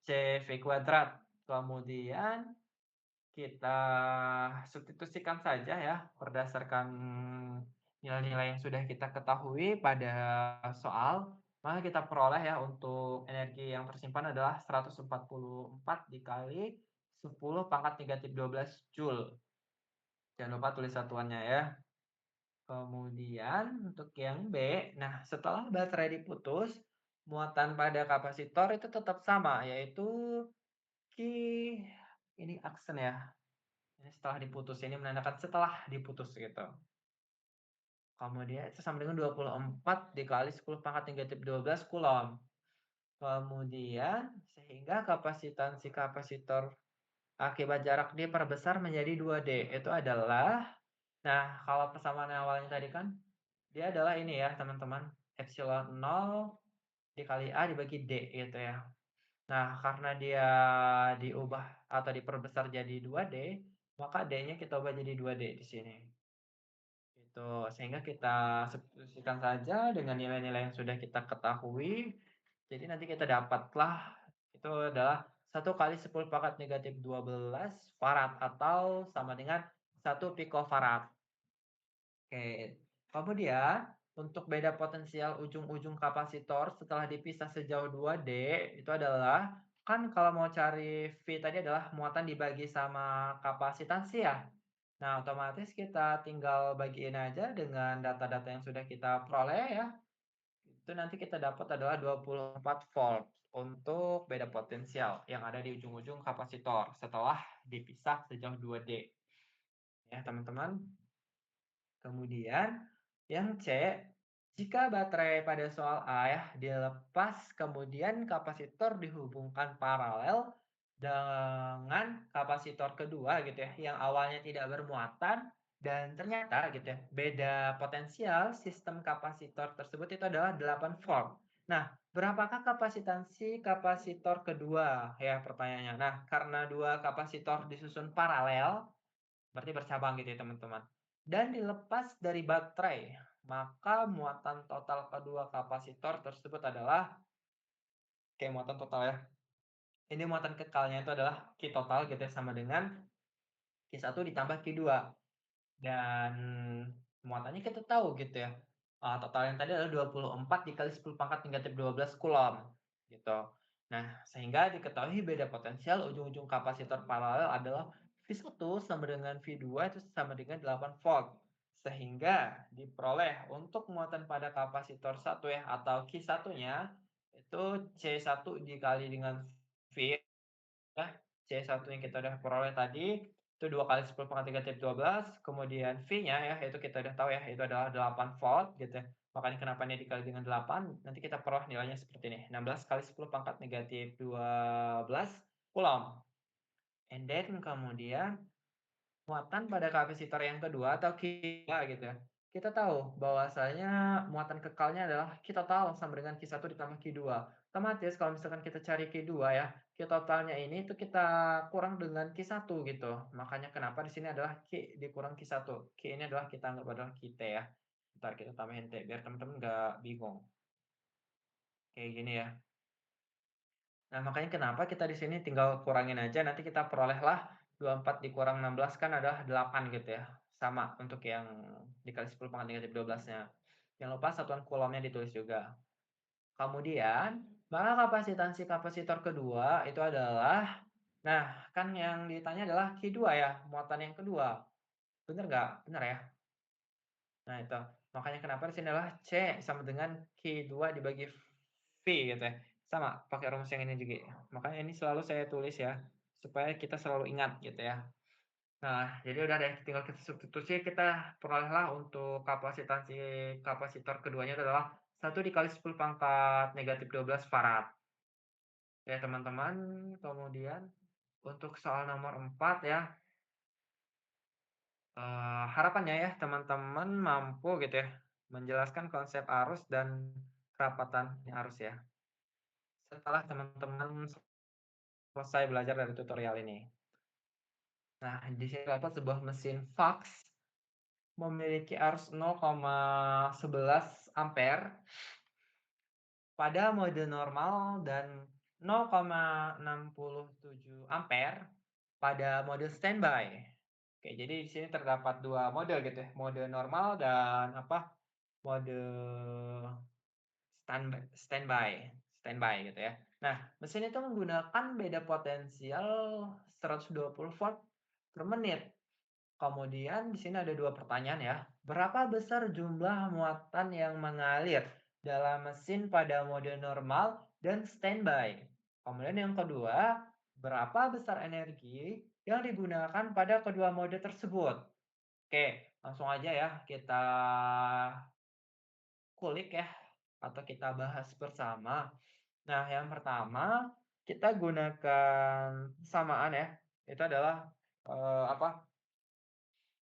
CV kuadrat. Kemudian kita substitusikan saja ya berdasarkan nilai-nilai yang sudah kita ketahui pada soal, maka kita peroleh ya untuk energi yang tersimpan adalah 144 dikali 10 pangkat negatif 12 joule. Jangan lupa tulis satuannya ya. Kemudian untuk yang B, nah setelah baterai diputus, muatan pada kapasitor itu tetap sama, yaitu Q, ini aksen ya. Ini setelah diputus, ini menandakan setelah diputus gitu. Kemudian itu sama dengan 24 dikali 10 pangkat negatif 12 coulomb. Kemudian sehingga kapasitansi kapasitor akibat jarak diperbesar menjadi 2D. Itu adalah, nah kalau persamaan awalnya tadi kan, dia adalah ini ya teman-teman, epsilon nol dikali A dibagi D gitu ya. Nah karena dia diubah atau diperbesar jadi 2D, maka D-nya kita ubah jadi 2D di sini. Gitu, sehingga kita substitusikan saja dengan nilai-nilai yang sudah kita ketahui. Jadi nanti kita dapatlah itu adalah 1 kali 10 pangkat negatif 12 farad atau sama dengan 1 picofarad. Oke, kemudian untuk beda potensial ujung-ujung kapasitor setelah dipisah sejauh 2D itu adalah, kan kalau mau cari V tadi adalah muatan dibagi sama kapasitansi ya. Nah, otomatis kita tinggal bagiin aja dengan data-data yang sudah kita peroleh ya. Itu nanti kita dapat adalah 24 volt untuk beda potensial yang ada di ujung-ujung kapasitor setelah dipisah sejauh 2D. Ya, teman-teman. Kemudian yang C, jika baterai pada soal A ya dilepas kemudian kapasitor dihubungkan paralel dengan kapasitor kedua gitu ya, yang awalnya tidak bermuatan dan ternyata gitu ya, beda potensial sistem kapasitor tersebut itu adalah 8 volt. Nah, berapakah kapasitansi kapasitor kedua ya pertanyaannya. Nah, karena dua kapasitor disusun paralel, berarti bercabang gitu ya teman-teman. Dan dilepas dari baterai, maka muatan total kedua kapasitor tersebut adalah, oke muatan total ya. Ini muatan kekalnya itu adalah Q total gitu ya sama dengan Q1 ditambah Q2. Dan muatannya kita tahu gitu ya. Total yang tadi adalah 24 dikali 10 pangkat negatif 12 coulomb gitu. Nah, sehingga diketahui beda potensial ujung-ujung kapasitor paralel adalah V1 sama dengan V2 itu sama dengan 8 volt. Sehingga diperoleh untuk muatan pada kapasitor 1 ya atau Q1-nya itu C1 dikali dengan V ya, C1 yang kita udah peroleh tadi, itu 2 kali 10 pangkat negatif 12, kemudian V-nya ya, itu kita udah tahu ya, itu adalah 8 volt gitu ya. Makanya kenapa ini dikali dengan 8, nanti kita peroleh nilainya seperti ini, 16 kali 10 pangkat negatif 12 coulomb. And then kemudian muatan pada kapasitor yang kedua atau Q2 gitu ya. Kita tahu bahwasanya muatan kekalnya adalah Q total sama dengan Q1 ditambah Q2. Otomatis kalau misalkan kita cari Q2 ya, Q totalnya ini itu kita kurang dengan Q1 gitu. Makanya kenapa di sini adalah Q dikurang Q1. Q ini adalah kita anggap adalah QT ya. Bentar kita tambahin T biar teman-teman nggak bingung. Kayak gini ya. Nah, makanya kenapa kita di sini tinggal kurangin aja, nanti kita perolehlah 24 dikurang 16 kan adalah 8 gitu ya. Sama untuk yang dikali 10 pangkat negatif 12-nya. Jangan lupa satuan coulombnya ditulis juga. Kemudian, maka kapasitansi kapasitor kedua itu adalah, nah kan yang ditanya adalah Q2 ya, muatan yang kedua. Bener nggak? Bener ya? Nah itu, makanya kenapa di sini adalah C sama dengan Q2 dibagi V gitu ya. Sama, pakai rumus yang ini juga ya. Makanya ini selalu saya tulis ya, supaya kita selalu ingat gitu ya. Nah, jadi udah deh, tinggal kita substitusi, kita perolehlah untuk kapasitansi kapasitor keduanya itu adalah 1 dikali 10 pangkat negatif 12 farad. Ya teman-teman, kemudian untuk soal nomor 4 ya, harapannya ya teman-teman mampu gitu ya, menjelaskan konsep arus dan kerapatan arus ya, setelah teman-teman selesai belajar dari tutorial ini. Nah, di sini terdapat sebuah mesin Fox memiliki arus 0,11 ampere pada mode normal dan 0,67 ampere pada mode standby. Oke, jadi di sini terdapat 2 mode gitu ya, mode normal dan apa, mode standby standby gitu ya. Nah, mesin itu menggunakan beda potensial 120 volt per menit. Kemudian di sini ada 2 pertanyaan ya. Berapa besar jumlah muatan yang mengalir dalam mesin pada mode normal dan standby? Kemudian yang kedua, berapa besar energi yang digunakan pada kedua mode tersebut? Oke, langsung aja ya kita kulik ya, atau kita bahas bersama. Nah, yang pertama, kita gunakan samaan ya, itu adalah, apa,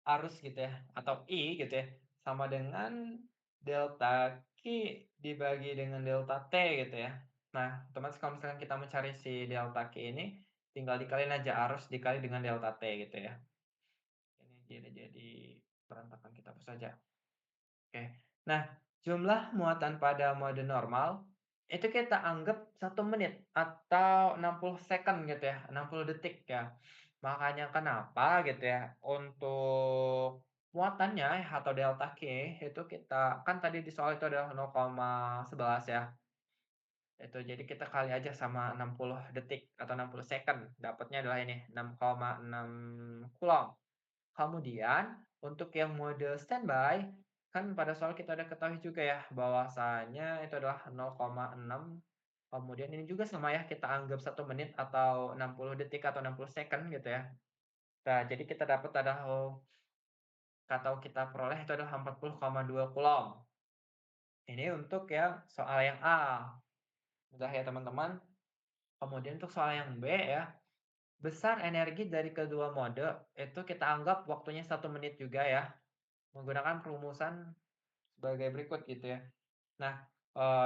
arus gitu ya, atau I gitu ya, sama dengan delta Q dibagi dengan delta T gitu ya. Nah, otomatis kalau misalkan kita mencari si delta Q ini, tinggal dikaliin aja arus dikali dengan delta T gitu ya. Ini jadi berantakan, kita hapus saja. Oke. Nah, jumlah muatan pada mode normal, itu kita anggap 1 menit atau 60 second gitu ya, 60 detik ya. Makanya kenapa gitu ya, untuk muatannya atau delta Q itu kita kan tadi di soal itu adalah 0,11 ya. Itu jadi kita kali aja sama 60 detik atau 60 second, dapatnya adalah ini 6,6 coulomb. Kemudian untuk yang mode standby, kan pada soal kita udah ketahui juga ya bahwasanya itu adalah 0,6, kemudian ini juga sama ya kita anggap 1 menit atau 60 detik atau 60 second gitu ya. Nah, jadi kita dapat adalah atau kita peroleh itu adalah 40,2 coulomb. Ini untuk yang soal yang A. Mudah ya teman-teman. Kemudian untuk soal yang B ya, besar energi dari kedua mode itu kita anggap waktunya 1 menit juga ya, menggunakan perumusan sebagai berikut gitu ya. Nah,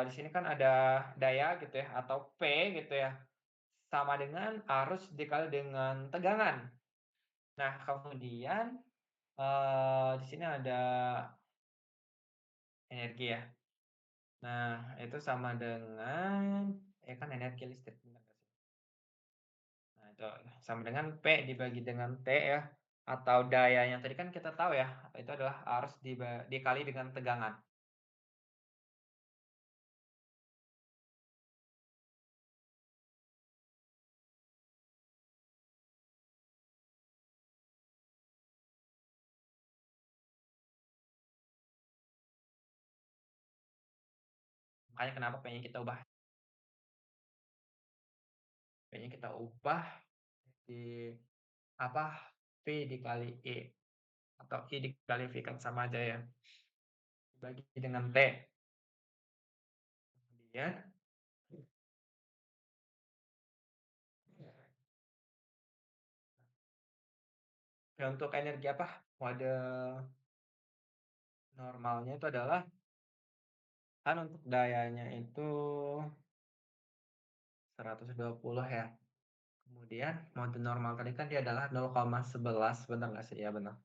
di sini kan ada daya gitu ya atau P gitu ya, sama dengan arus dikali dengan tegangan. Nah, kemudian, di sini ada energi ya. Nah, itu sama dengan kan energi listrik, bener nggak sih? Nah, itu sama dengan P dibagi dengan T ya, atau dayanya tadi kan kita tahu ya, itu adalah arus dikali dengan tegangan. Makanya kenapa pengen kita ubah di apa, V dikali I atau I dikali V kan sama aja ya, dibagi dengan T. Kemudian ya untuk energi apa, mode normalnya itu adalah kan untuk dayanya itu 120 ya. Kemudian mode normal tadi kan dia adalah 0,11, benar nggak sih? Ya benar.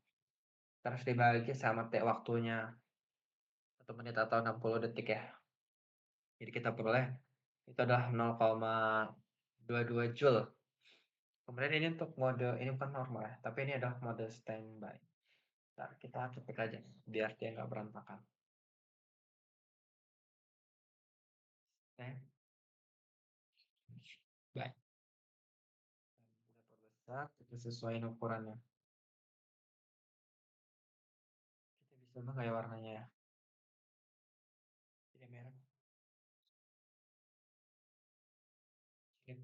Terus dibagi sama T waktunya, 1 menit atau 60 detik ya. Jadi kita peroleh itu adalah 0,22 Joule. Kemudian ini untuk mode ini bukan normal ya, tapi ini adalah mode standby. Ntar kita ketik aja biar dia nggak berantakan. Standby. Kita perbesar, kita sesuaiin ukurannya. Kita bisa ubah kayak warnanya ya. Jadi merah.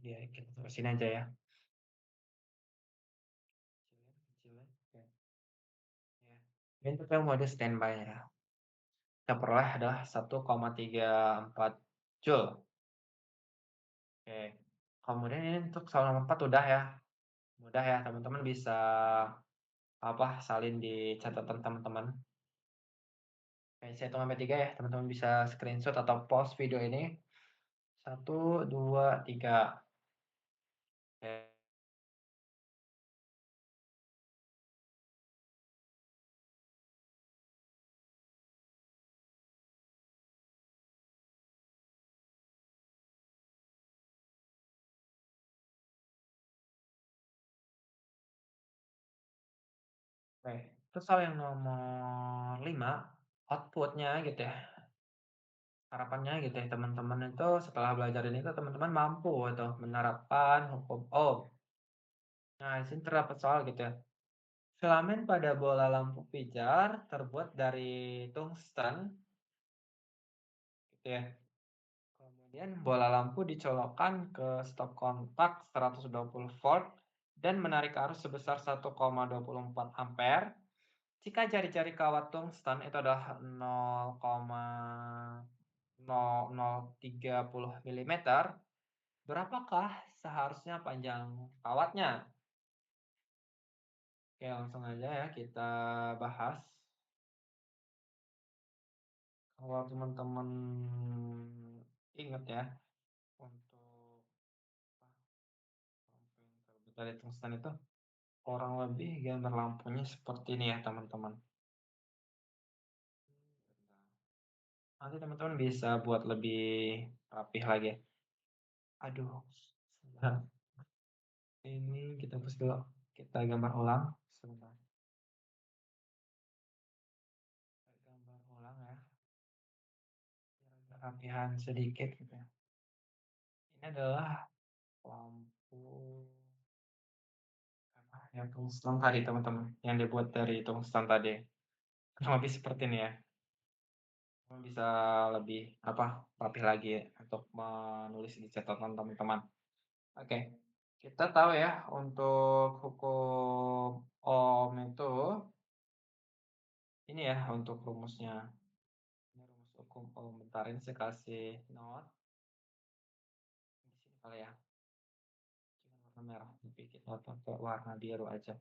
Dia kita terusin aja ya. Kecilin, kecilin. Oke. Ya. Ini untuk yang mode standby ya. Kita peroleh adalah 1,34 Joule. Oke. Kemudian ini untuk soal nomor 4 udah ya. Mudah ya, teman-teman bisa salin di catatan teman-teman. Oke, saya hitung sampai 3 ya, teman-teman bisa screenshot atau pause video ini. 1, 2, 3. Oke. Oke, terus soal yang nomor 5, output-nya gitu ya. Harapannya gitu ya, teman-teman itu setelah belajar ini tuh teman-teman mampu gitu menerapkan hukum Ohm. Nah, di sini terdapat soal gitu ya. Filamen pada bola lampu pijar terbuat dari tungsten gitu ya. Kemudian bola lampu dicolokkan ke stop kontak 120 volt dan menarik arus sebesar 1,24 ampere. Jika jari-jari kawat tungsten itu adalah 0,0030 mm, berapakah seharusnya panjang kawatnya? Oke, langsung aja ya kita bahas. Kalau teman-teman ingat ya, untuk lampu yang terbuat dari tungsten itu kurang lebih gambar lampunya seperti ini ya, teman-teman. Nanti teman-teman bisa buat lebih rapih lagi. Aduh, sebentar. Ini kita hapus dulu. Kita gambar ulang. Sebentar. Kita gambar ulang ya. Biar agak rapihan sedikit gitu ya. Ini adalah lampu apa ya, tungsten tadi teman-teman. Yang dibuat dari tungsten tadi. Kurang lebih seperti ini ya. Bisa lebih rapih lagi ya, untuk menulis di catatan teman-teman. Oke, kita tahu ya untuk hukum Ohm itu ini ya untuk rumusnya. Ini rumus hukum Ohm. Bentar ini saya kasih note di sini kali ya. Jangan warna merah, tapi kita pakai warna biru aja.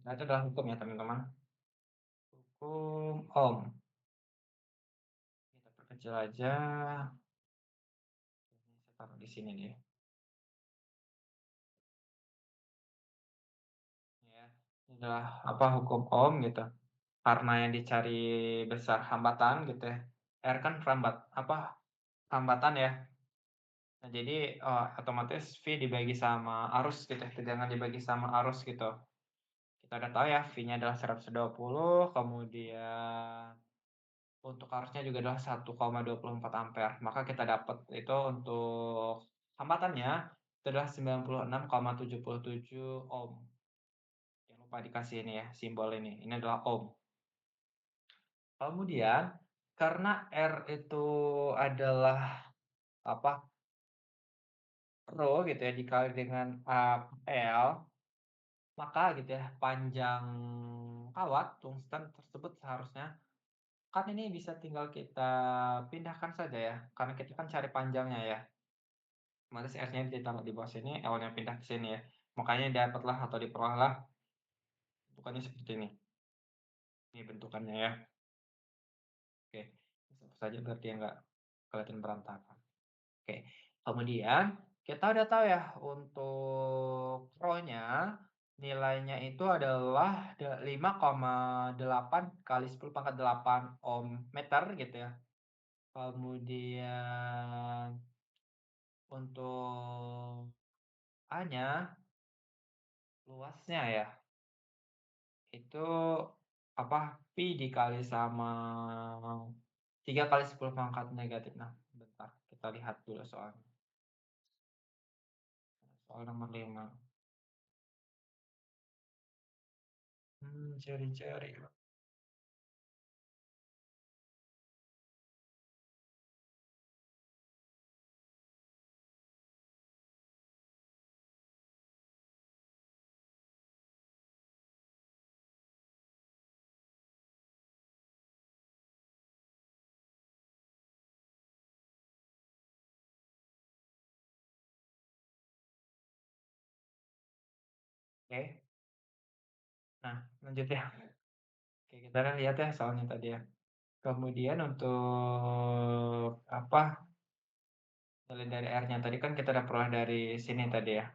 Nah, itu adalah hukum ya teman-teman. Hukum Ohm. Kita perkecil aja. Ini saya taruh di sini nih. Ya, ini adalah hukum Ohm gitu. Karena yang dicari besar hambatan gitu ya. R kan hambatan ya. Nah, jadi otomatis V dibagi sama arus gitu ya. Tegangan dibagi sama arus gitu. Kita udah tahu ya V-nya adalah 120, kemudian untuk arusnya juga adalah 1,24 ampere. Maka kita dapat itu untuk hambatannya itu adalah 96,77 ohm. Jangan lupa dikasih ini ya, simbol ini. Ini adalah ohm. Kemudian karena R itu adalah, apa, rho gitu ya, dikali dengan, L, maka gitu ya, panjang kawat tungsten tersebut seharusnya kan ini bisa tinggal kita pindahkan saja ya, karena kita kan cari panjangnya ya. Otomatis R-nya ditaruh di bawah sini, L-nya pindah ke sini ya. Makanya dapatlah atau diperolehlah bentukannya seperti ini. Ini bentukannya ya. Oke, hapus saja berarti ya nggak kelihatan berantakan. Oke, kemudian kita udah tahu ya untuk rho-nya nilainya itu adalah 5,8 kali 10⁻8 ohm meter gitu ya. Kemudian untuk A-nya, luasnya ya, itu apa, pi dikali sama 3 kali 10⁻⁻⁻. Bentar, kita lihat dulu soalnya. Soal nomor 5. Cari-cari. Oke. Nah, lanjut ya. Oke, kita lihat ya soalnya tadi ya. Kemudian untuk apa, nilai dari R-nya tadi kan kita udah peroleh dari sini tadi ya,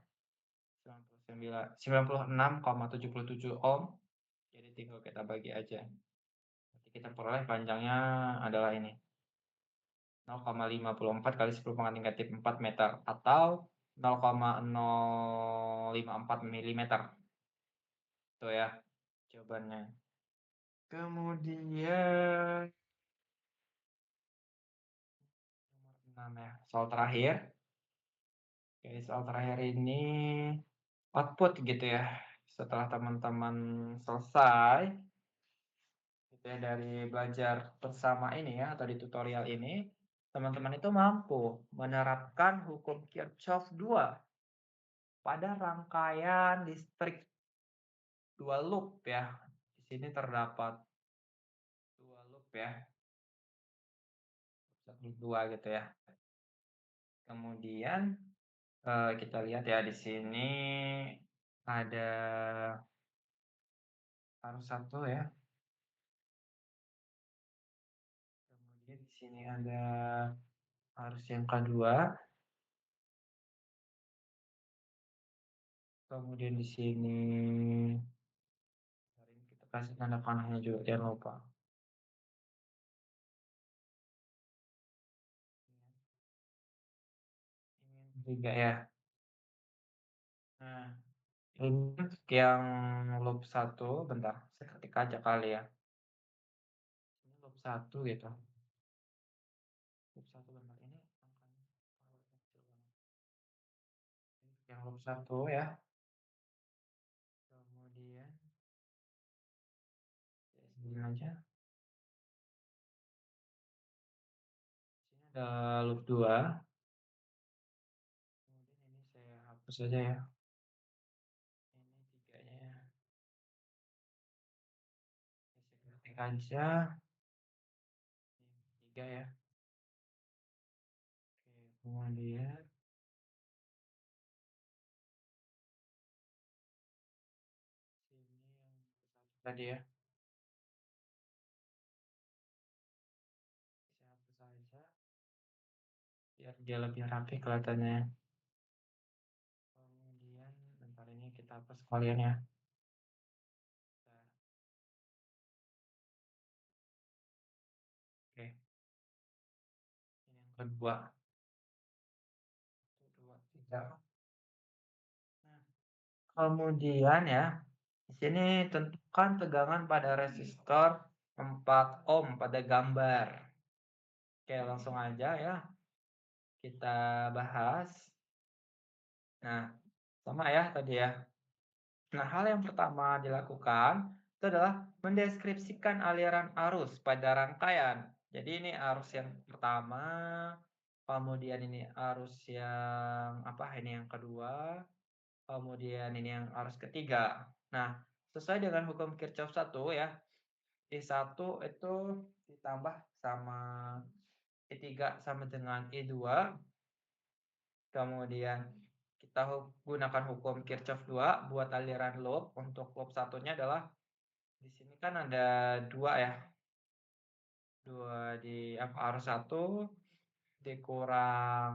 96,77 ohm, jadi tinggal kita bagi aja. Nanti kita peroleh panjangnya adalah ini, 0,54 kali 10⁻⁴ meter atau 0,054 milimeter. Itu ya jawabannya. Kemudian nomor 6 ya, soal terakhir. Oke, soal terakhir ini output gitu ya. Setelah teman-teman selesai gitu ya dari belajar bersama ini ya atau di tutorial ini, teman-teman itu mampu menerapkan hukum Kirchhoff 2 pada rangkaian listrik 2 loop ya. Di sini terdapat 2 loop ya, 1, 2 gitu ya. Kemudian, kita lihat ya di sini ada arus 1 ya. Kemudian di sini ada arus yang kedua. Kemudian di sini hari ini kita kasih tanda panahnya juga jangan lupa. Ini yang ketiga ya. Nah, ini yang loop 1 bentar, saya ketik aja kali ya. Ini loop 1 gitu. Loop 1 bentar, ini angkanya kecil banget. Ini yang loop 1 ya. Kemudian saya aja. Sini ada loop 2. Kemudian ini saya hapus saja ya. Ini tiganya ya. Saya ketik aja. Ini 3 ya. Oke, kemudian sini yang satu tadi ya. Saya hapus saja biar dia lebih rapi kelihatannya. Kemudian bentar ini kita hapus sekalian ya. Bentar. Oke, ini yang kedua. 1, 2, 3. Nah, kemudian ya, di sini tentukan tegangan pada resistor 4 ohm pada gambar. Oke, langsung aja ya kita bahas. Nah, sama ya tadi ya. Nah, hal yang pertama dilakukan itu adalah mendeskripsikan aliran arus pada rangkaian. Jadi ini arus yang pertama, kemudian ini arus yang apa, ini yang kedua, kemudian ini yang arus ketiga. Nah, sesuai dengan hukum Kirchhoff 1 ya, I1 itu ditambah sama I3 sama dengan I2, kemudian kita gunakan hukum Kirchhoff 2 buat aliran loop. Untuk loop satunya adalah di sini kan ada 2 ya, 2 di apa, arus 1 dikurang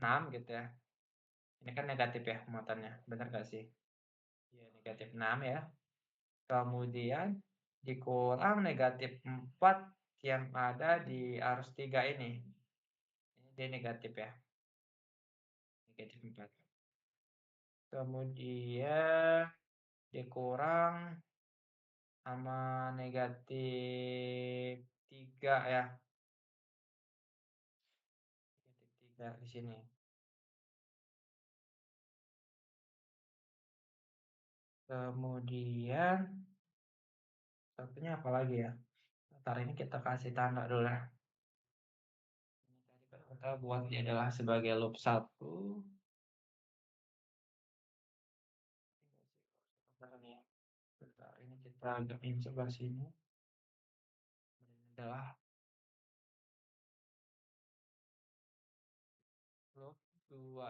6 gitu ya. Ini kan negatif ya muatannya, bener nggak sih? Iya, negatif 6 ya. Kemudian dikurang negatif 4 yang ada di arus 3 ini. Ini dia negatif ya, negatif 4. Kemudian dikurang sama negatif 3 ya, negatif 3 di sini. Kemudian satunya apa lagi ya? Entar ini kita kasih tanda dulu ya. Ini tadi kan kita buat dia adalah sebagai loop 1. Bentar nih ya, bentar ini kita gedein sebelah sini. Ini adalah loop 2.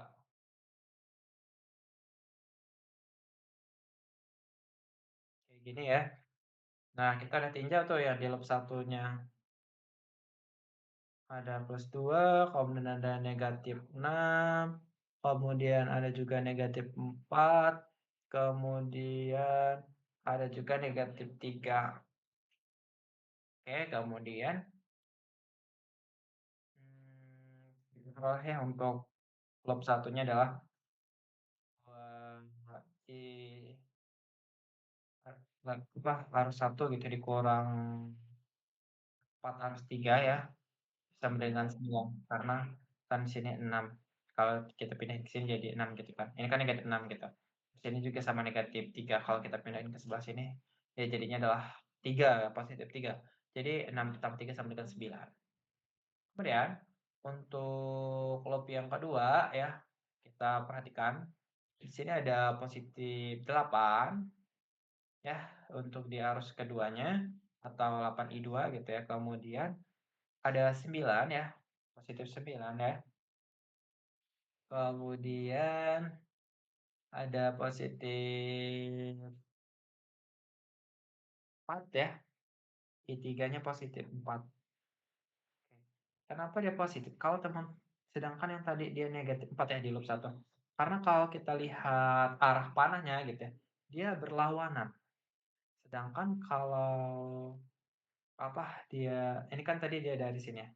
Kayak gini ya. Nah, kita udah tinjau tuh ya di loop satunya. Ada +2, kemudian ada -6, kemudian ada juga -4, kemudian ada juga -3. Oke, kemudian, ya untuk loop satunya adalah, i arus 1 gitu dikurang 4 arus 3 ya. Sama dengan 9, karena kan di sini 6, kalau kita pindahin ke sini jadi 6 gitu kan, ini kan negatif 6 gitu. Di sini juga sama negatif 3 kalau kita pindahin ke sebelah sini, ya jadinya adalah 3, positif 3. Jadi 6 ditambah 3 sama dengan 9. Kemudian untuk loop yang kedua ya, kita perhatikan di sini ada positif 8 ya, untuk di arus keduanya atau 8I2 gitu ya, kemudian ada 9 ya, positif 9 ya. Kemudian ada positif 4 ya, I3-nya positif 4. Oke. Kenapa dia positif? Kalau sedangkan yang tadi dia negatif 4 ya di loop 1. Karena kalau kita lihat arah panahnya gitu ya, dia berlawanan. Sedangkan kalau dia ini kan tadi dia dari sini ya,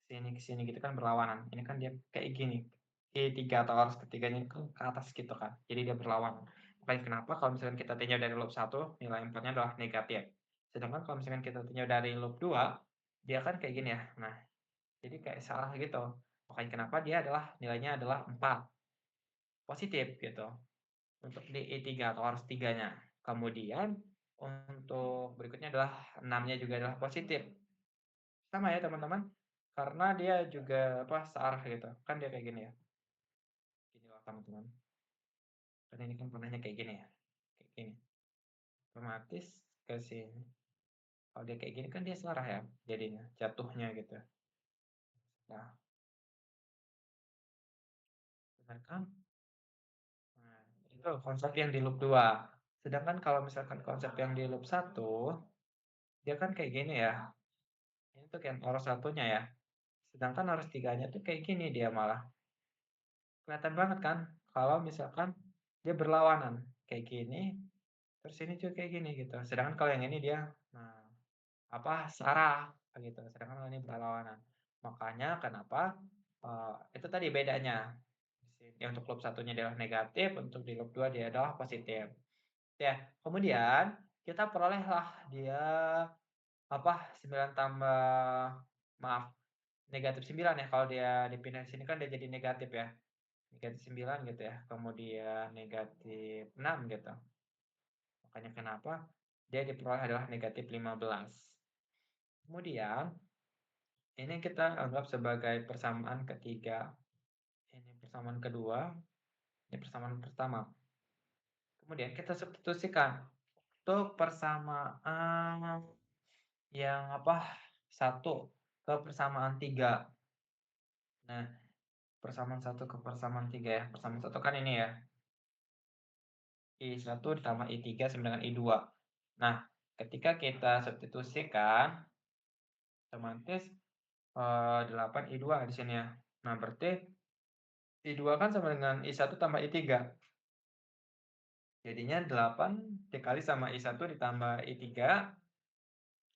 sini ke sini gitu kan berlawanan. Ini kan dia kayak gini, I3 atau arus ketiganya itu ke atas gitu kan, jadi dia berlawanan. Makanya kenapa kalau misalkan kita tinjau dari loop 1 nilai 4-nya adalah negatif. Sedangkan kalau misalkan kita tinjau dari loop 2 dia kan kayak gini ya. Nah, jadi kayak salah gitu. Makanya kenapa dia adalah nilainya adalah 4, positif gitu, untuk di I3 atau arus tiganya. Kemudian untuk berikutnya adalah 6-nya juga adalah positif. Sama ya teman-teman, karena dia juga searah gitu, kan dia kayak gini ya, gini loh teman-teman, kan ini kan warnanya kayak gini ya, kayak gini, otomatis ke sini, kalau dia kayak gini kan dia searah ya jadinya, jatuhnya gitu. Nah, benar kan? Nah, itu konsep yang di loop 2. Sedangkan kalau misalkan konsep yang di loop 1, dia kan kayak gini ya, ini tuh kan arus satunya ya, sedangkan arus tiganya tuh kayak gini dia malah. Kelihatan banget kan kalau misalkan dia berlawanan, kayak gini, terus ini juga kayak gini gitu. Sedangkan kalau yang ini dia, nah, searah gitu, sedangkan kalau ini berlawanan. Makanya kenapa, itu tadi bedanya. Di sini untuk loop satunya adalah negatif, untuk di loop 2 dia adalah positif. Ya, kemudian kita perolehlah dia 9 tambah maaf, negatif 9 ya, kalau dia dipindahin sini kan dia jadi negatif ya. Negatif 9 gitu ya, kemudian negatif 6 gitu. Makanya kenapa dia diperoleh adalah negatif 15. Kemudian Ini kita anggap sebagai persamaan ketiga, ini persamaan kedua, ini persamaan pertama. Kemudian kita substitusikan untuk persamaan yang satu ke persamaan 3. Nah, persamaan satu ke persamaan 3 ya. Persamaan satu kan ini ya, I1 ditambah I3 sama dengan I2. Nah, ketika kita substitusikan, otomatis 8 I2 di sini ya. Nah, berarti I2 kan sama dengan I1 tambah I3. Jadinya 8 dikali sama I1 ditambah I3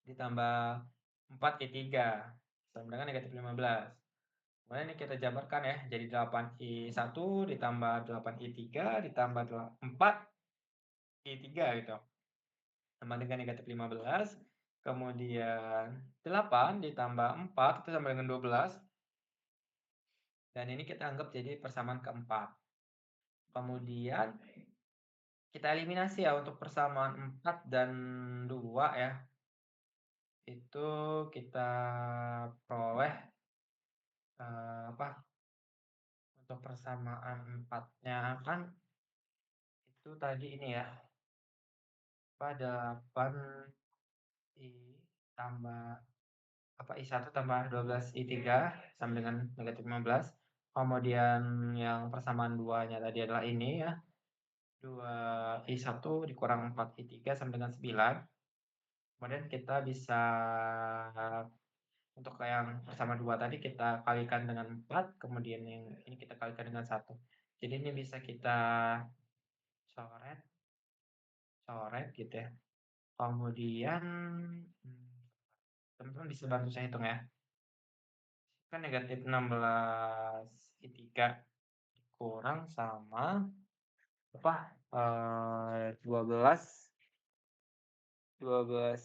ditambah 4 I3 sama dengan negatif 15. Kemudian ini kita jabarkan ya, jadi 8I1 ditambah 8I3 ditambah 4 I3 gitu, sama dengan negatif 15. Kemudian 8 ditambah 4 itu sama dengan 12. Dan ini kita anggap jadi persamaan keempat. Kemudian kita eliminasi ya untuk persamaan 4 dan 2 ya. Itu kita peroleh untuk persamaan 4-nya kan itu tadi ini ya, 8 I tambah I1 tambah 12 I3 sama dengan negatif 15. Kemudian yang persamaan 2-nya tadi adalah ini ya, 2 I1 dikurang 4 I3 sama dengan 9. Kemudian kita bisa untuk yang bersama 2 tadi kita kalikan dengan 4, kemudian yang ini kita kalikan dengan 1. Jadi ini bisa kita coret coret gitu ya. Kemudian, teman-teman bisa bantu saya hitung ya. Kan negatif 16 I3 dikurang sama 12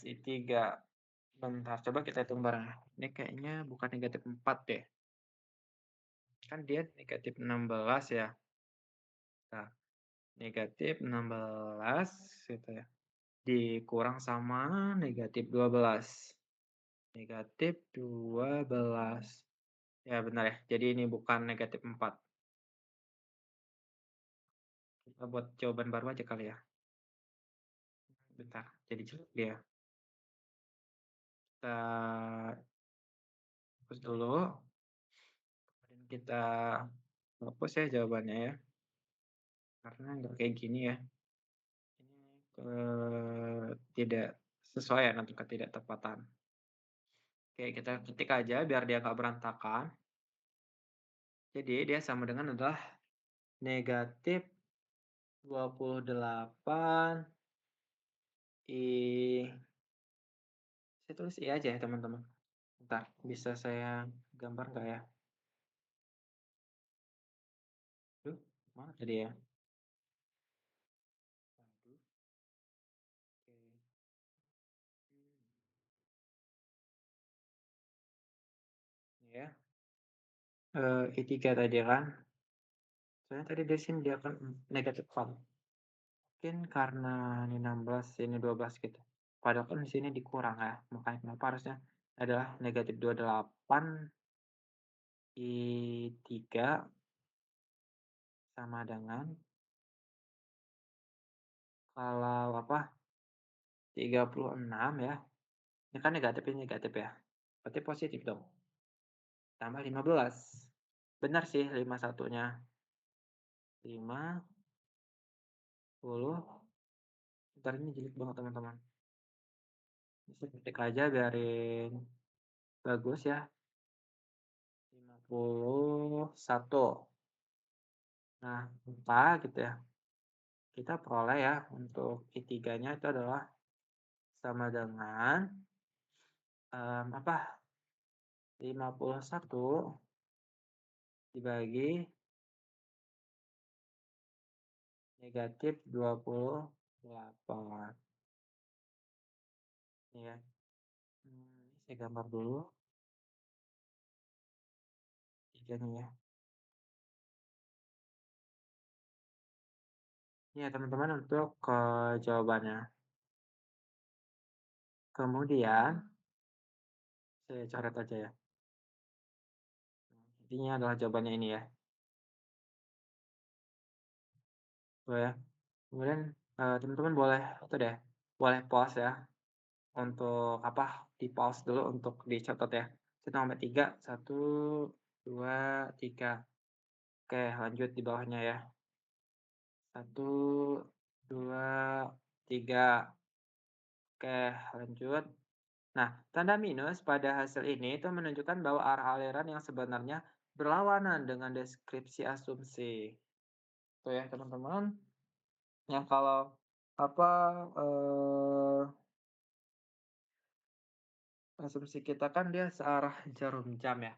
I3. Bentar, coba kita hitung bareng ya. Ini kayaknya bukan negatif 4 deh. Kan dia negatif 16 ya. Nah, negatif 16 gitu ya. Dikurang sama negatif 12. Negatif 12. Ya benar ya. Jadi ini bukan negatif 4. Kita buat jawaban baru aja kali ya. Bentar, jadi jelek dia. Kita hapus dulu. Kemudian kita hapus ya jawabannya ya. Karena nggak kayak gini ya. Ini tidak sesuai ya untuk ketidaktepatan. Oke, kita ketik aja biar dia nggak berantakan. Jadi dia sama dengan adalah negatif 28 I. Saya tulis I aja ya teman-teman. Bentar, bisa saya gambar nggak ya? Duh, mana tadi ya? Aduh, oke. Ya, I3 tadi kan. Soalnya tadi di sini dia kan negatif 4. Mungkin karena ini 16, ini 12 gitu. Padahal kan di sini dikurang ya. Makanya kenapa harusnya adalah negatif 28 I3 sama dengan kalau 36 ya. Ini kan negatif, ini negatif ya. Berarti positif dong. Tambah 15. Benar sih 51-nya. 50. Bentar ini jelek banget teman-teman. Bisa ketik aja biarin bagus ya. 51. Nah, apa gitu ya. Kita peroleh ya untuk I3-nya itu adalah sama dengan 51 dibagi negatif 28. Ini ya. Saya gambar dulu I3-nya ya. Ini ya teman-teman untuk jawabannya. Kemudian saya coret aja ya. Intinya adalah jawabannya ini ya, Bro, ya. Kemudian, teman-teman boleh itu deh, boleh pause ya, untuk apa, di-pause dulu untuk dicatat ya. Hitung sampai 3, 1, 2, 3. Oke, lanjut di bawahnya ya. 1, 2, 3. Oke, lanjut. Nah, tanda minus pada hasil ini itu menunjukkan bahwa arah aliran yang sebenarnya berlawanan dengan deskripsi asumsi. Tuh ya, teman-teman. Yang kalau apa, eee, asumsi kita kan dia searah jarum jam ya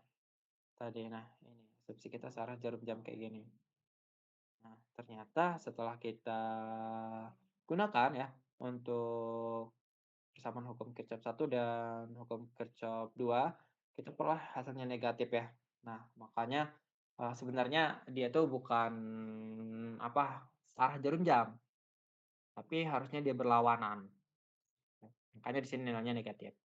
tadi. Nah, ini asumsi kita searah jarum jam kayak gini. Nah, ternyata setelah kita gunakan ya untuk persamaan hukum Kirchhoff 1 dan hukum Kirchhoff 2, kita peroleh hasilnya negatif ya. Nah, makanya, sebenarnya dia tuh bukan apa, searah jarum jam, tapi harusnya dia berlawanan. Makanya di sini nilainya negatif,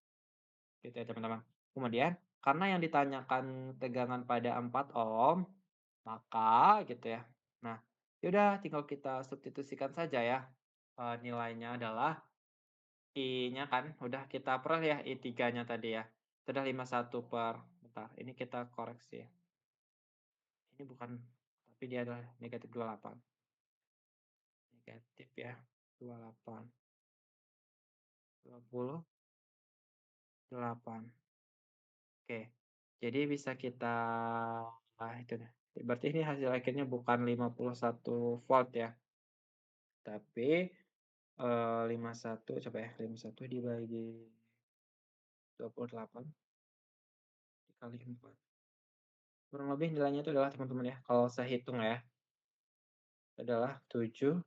gitu ya teman-teman. Kemudian, karena yang ditanyakan tegangan pada 4 ohm, maka gitu ya, nah, ya udah tinggal kita substitusikan saja ya, nilainya adalah I-nya kan udah kita peroleh ya I3-nya tadi ya. Itu udah 51/bentar, ini kita koreksi ya. Ini bukan, tapi dia adalah negatif 28. Negatif ya, 28, 28. Oke. Jadi bisa kita itu deh. Berarti ini hasil akhirnya bukan 51 volt ya, tapi, 51 coba ya, 51 dibagi 28 dikali 4. Kurang lebih nilainya itu adalah teman-teman ya, kalau saya hitung ya, adalah 7,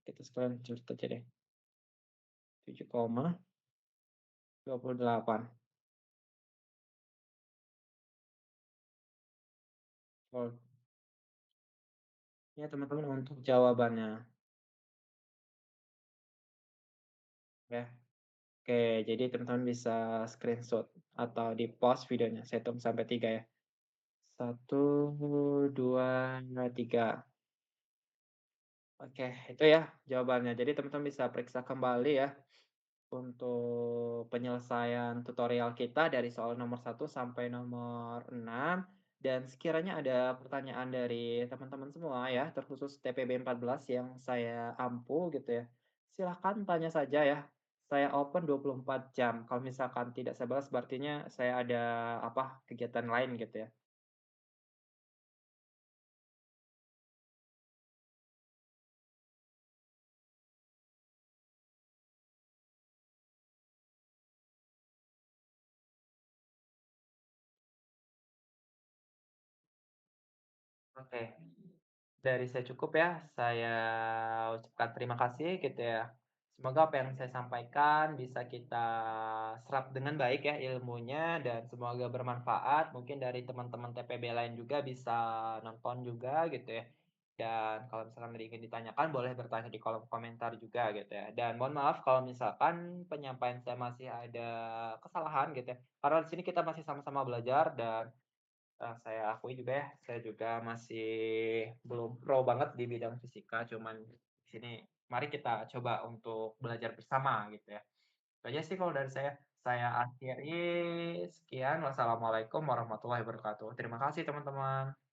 kita sekalian catat aja deh, 7,28 volt ya teman-teman untuk jawabannya, ya. Oke, jadi teman-teman bisa screenshot atau di-pause videonya, saya hitung sampai 3 ya. 1, 2, 3. Oke, itu ya jawabannya. Jadi teman-teman bisa periksa kembali ya untuk penyelesaian tutorial kita dari soal nomor 1 sampai nomor 6, dan sekiranya ada pertanyaan dari teman-teman semua ya, terkhusus TPB 14 yang saya ampu gitu ya, silahkan tanya saja ya. Saya open 24 jam. Kalau misalkan tidak saya balas berartinya saya ada apa, kegiatan lain gitu ya. Oke. Dari saya cukup ya, saya ucapkan terima kasih gitu ya. Semoga apa yang saya sampaikan bisa kita serap dengan baik ya ilmunya dan semoga bermanfaat. Mungkin dari teman-teman TPB lain juga bisa nonton juga gitu ya. Dan kalau misalkan ada ingin ditanyakan boleh bertanya di kolom komentar juga gitu ya. Dan mohon maaf kalau misalkan penyampaian saya masih ada kesalahan gitu ya. Karena di sini kita masih sama-sama belajar dan saya akui juga ya, saya juga masih belum pro banget di bidang fisika, cuman di sini mari kita coba untuk belajar bersama gitu ya. Itu aja sih kalau dari saya. Saya akhiri, sekian, wassalamualaikum warahmatullahi wabarakatuh. Terima kasih teman-teman.